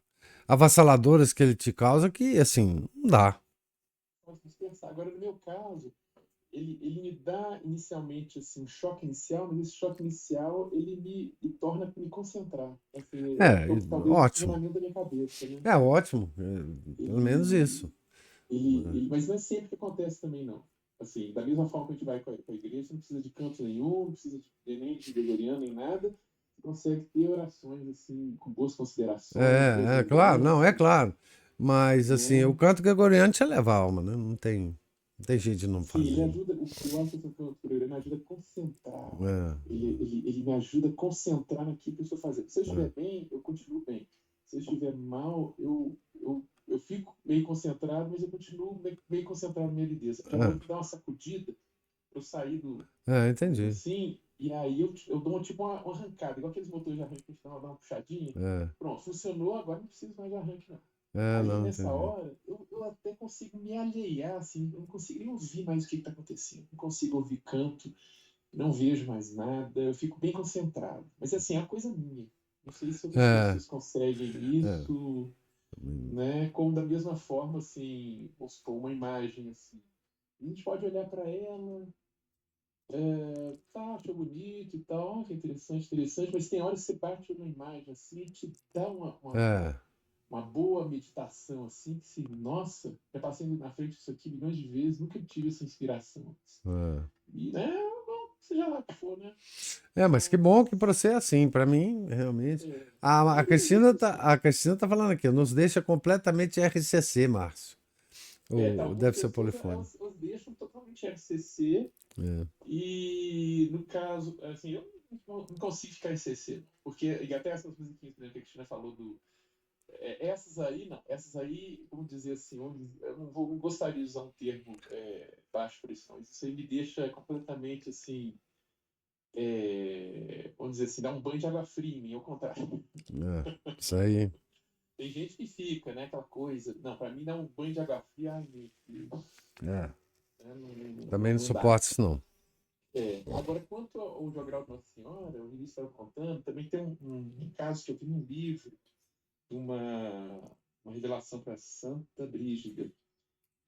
avassaladoras que ele te causa que, assim, não dá. Agora, no meu caso, ele me dá inicialmente assim, um choque inicial, mas esse choque inicial ele me torna me concentrar. Assim, talvez ótimo. o da minha cabeça. Né? É ótimo, pelo menos isso. Mas não é sempre que acontece também, não. Assim, da mesma forma que a gente vai com a igreja, não precisa de canto nenhum, não precisa nem de gregoriano, nem nada. Você consegue ter orações assim, com boas considerações. Claro, não, é claro. Mas, assim, o canto gregoriano te leva a alma, né? Não tem jeito de não fazer. Sim, ele ajuda, eu acho que o canto gregoriano ajuda a concentrar. Ele me ajuda a concentrar naquilo que eu estou fazendo. Se eu estiver bem, eu continuo bem. Se eu estiver mal, eu fico meio concentrado, mas eu continuo meio concentrado na minha aridez. Agora eu dar uma sacudida, eu sair do... entendi. Assim, e aí eu dou tipo uma arrancada, igual aqueles motores de arranque que a gente dá uma puxadinha. Pronto, funcionou, agora não preciso mais de arranque, não. Aí nessa hora, eu até consigo me alheiar, assim, eu não consigo nem ouvir mais o que está acontecendo. Não consigo ouvir canto, não vejo mais nada, eu fico bem concentrado. Mas assim, é uma coisa minha. Não sei se outras pessoas conseguem isso, né? Como da mesma forma, assim, vamos supor, uma imagem, assim. A gente pode olhar para ela, achou bonito e tal, que interessante, mas tem horas que você bate uma imagem assim e te dá uma uma boa meditação, assim, que se, nossa, já passei na frente disso aqui milhões de vezes, nunca tive essa inspiração. E, né, seja lá o que for, né? Mas que bom que para você é assim, para mim, realmente. A Cristina tá falando aqui, nos deixa completamente RCC, Márcio. Algumas Deve ser o pessoas, polifone. elas deixam totalmente RCC, e no caso, assim, eu não consigo ficar em CC, porque, e até essas musiquinhas, por exemplo, que a Cristina falou essas aí, como dizer assim, eu não gostaria de usar um termo baixo por isso, não. Isso aí me deixa completamente, assim, vamos dizer assim, dá um banho de água fria em mim, ao contrário. Isso aí. Tem gente que fica, né, aquela coisa, não, pra mim dá um banho de água fria, ai, meu Deus. Também não dá. suporto isso, não. Agora, quanto ao jogral de Nossa Senhora, o Vinícius estava contando, também tem um caso que eu vi num livro, uma revelação para Santa Brígida,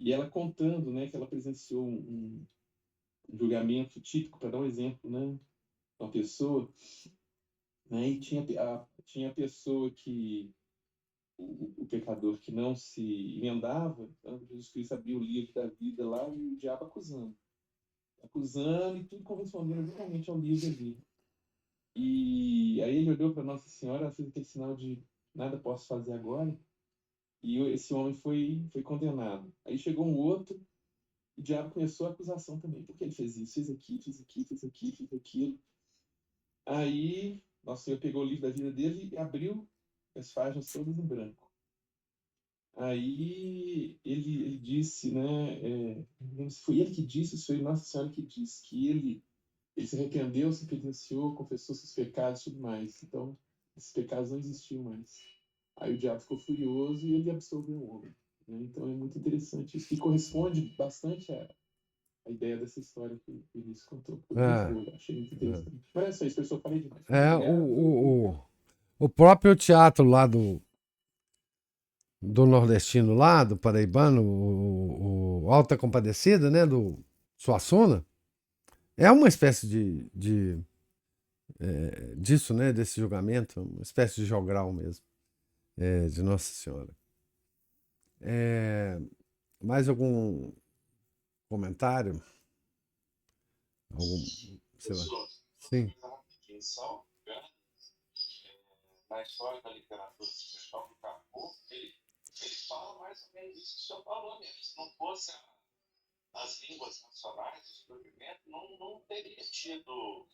e ela contando, né, que ela presenciou um julgamento típico, para dar um exemplo, né, uma pessoa, né, e tinha a pessoa que o pecador que não se emendava, então Jesus Cristo abriu o livro da vida lá e o diabo acusando e tudo correspondendo exatamente ao livro ali. E aí ele olhou para Nossa Senhora, fez aquele sinal de nada posso fazer agora, e esse homem foi condenado. Aí chegou um outro, o diabo começou a acusação também. Por que ele fez isso? Fez aqui, fez aqui, fez aqui, fez aquilo. Aí Nossa Senhora pegou o livro da vida dele e abriu as páginas todas em branco. Aí ele disse, né, não lembro se foi ele que disse, se foi Nossa Senhora que disse, que ele se arrependeu, se penitenciou, confessou seus pecados e tudo mais. Então, esses pecados não existiam mais. Aí o diabo ficou furioso e ele absolveu o homem. Né? Então é muito interessante isso, que corresponde bastante à ideia dessa história que o Vinícius contou. Foi muito boa, achei muito interessante. Mas é só isso, pessoal, falei demais. O próprio teatro lá do nordestino lá, do paraibano, o Alta Compadecida, né, do Suassuna, é uma espécie disso, né, desse julgamento, uma espécie de jogral mesmo, de Nossa Senhora. Mais algum comentário? Sei lá. Sim. Na história da literatura ocidental do Capô, ele fala mais ou menos isso que o senhor falou mesmo. Se não fosse as línguas nacionais, o surgimento, não teria tido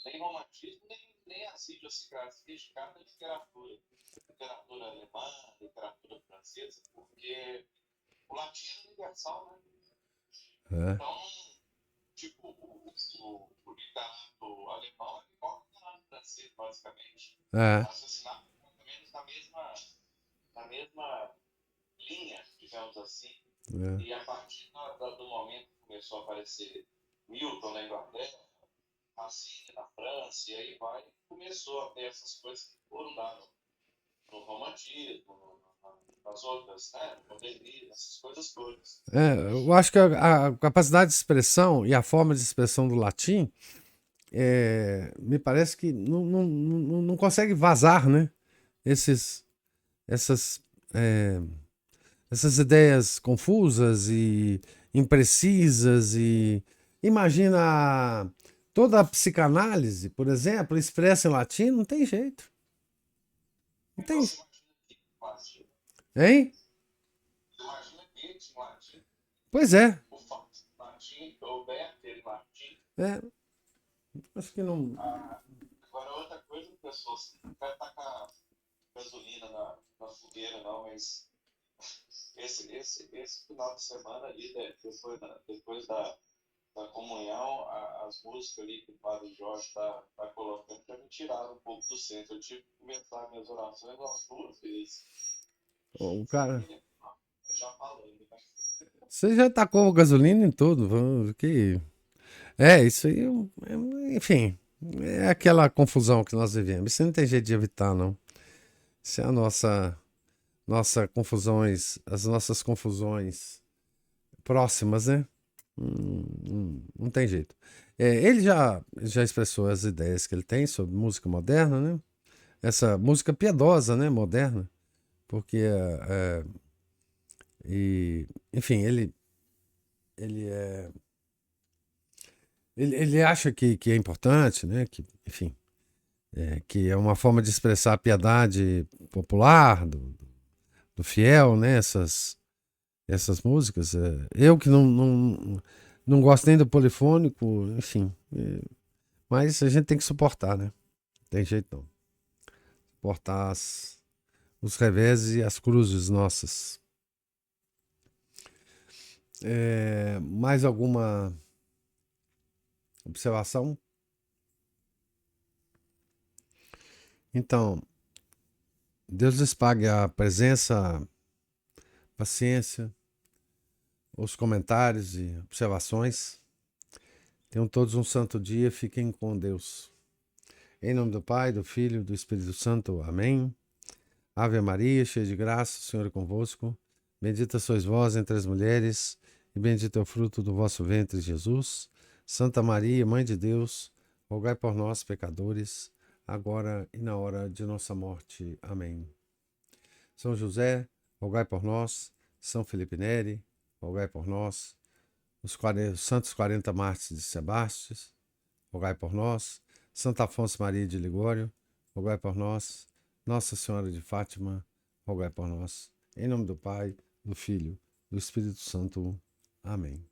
nem romantismo, nem as idiosincrasias de cada literatura. Literatura alemã, literatura francesa, porque o latim é universal, né? Então, tipo, o literato alemão é igual ao literato francês, basicamente. Raciocinado mais ou menos na mesma linha, digamos assim. E a partir do momento que começou a aparecer Milton na Inglaterra, Racine na França, e aí começou a ter essas coisas que foram dadas no romantismo, nas outras, né, no modernismo, essas coisas todas. Eu acho que a capacidade de expressão e a forma de expressão do latim me parece que não consegue vazar, né? Essas ideias confusas e imprecisas. E imagina toda a psicanálise, por exemplo, expressa em latim, não tem jeito. Não tem. Hein? Pois é. Acho que não. Agora, outra coisa, pessoal, não quero tacar gasolina na fogueira, não, mas esse final de semana ali, depois da comunhão, as músicas ali que o Padre Jorge está colocando para me tirar um pouco do centro. Eu tive que começar minhas orações umas 2 vezes. O cara. Já falando, né? Você já tacou gasolina em tudo. Isso aí, enfim, é aquela confusão que nós vivemos. Isso não tem jeito de evitar, não. Isso é a nossa confusões, as nossas confusões próximas, né? Não tem jeito. Ele já expressou as ideias que ele tem sobre música moderna, né? essa música piedosa, né, moderna, porque enfim, ele acha que é importante, né, que, enfim, que é uma forma de expressar a piedade popular do fiel, né, essas músicas. Eu que não gosto nem do polifônico, enfim, mas a gente tem que suportar, né? Não tem jeito não. Suportar os reveses e as cruzes nossas. Mais alguma observação? Então, Deus lhes pague a presença, paciência, os comentários e observações. Tenham todos um santo dia, fiquem com Deus. Em nome do Pai, do Filho e do Espírito Santo. Amém. Ave Maria, cheia de graça, o Senhor é convosco. Bendita sois vós entre as mulheres, e bendito é o fruto do vosso ventre, Jesus. Santa Maria, Mãe de Deus, rogai por nós, pecadores, agora e na hora de nossa morte. Amém. São José, rogai por nós. São Felipe Neri, rogai por nós. Os santos 40 mártires de Sebastes, rogai por nós. Santo Afonso Maria de Ligório, rogai por nós. Nossa Senhora de Fátima, rogai por nós. Em nome do Pai, do Filho, do Espírito Santo. Amém.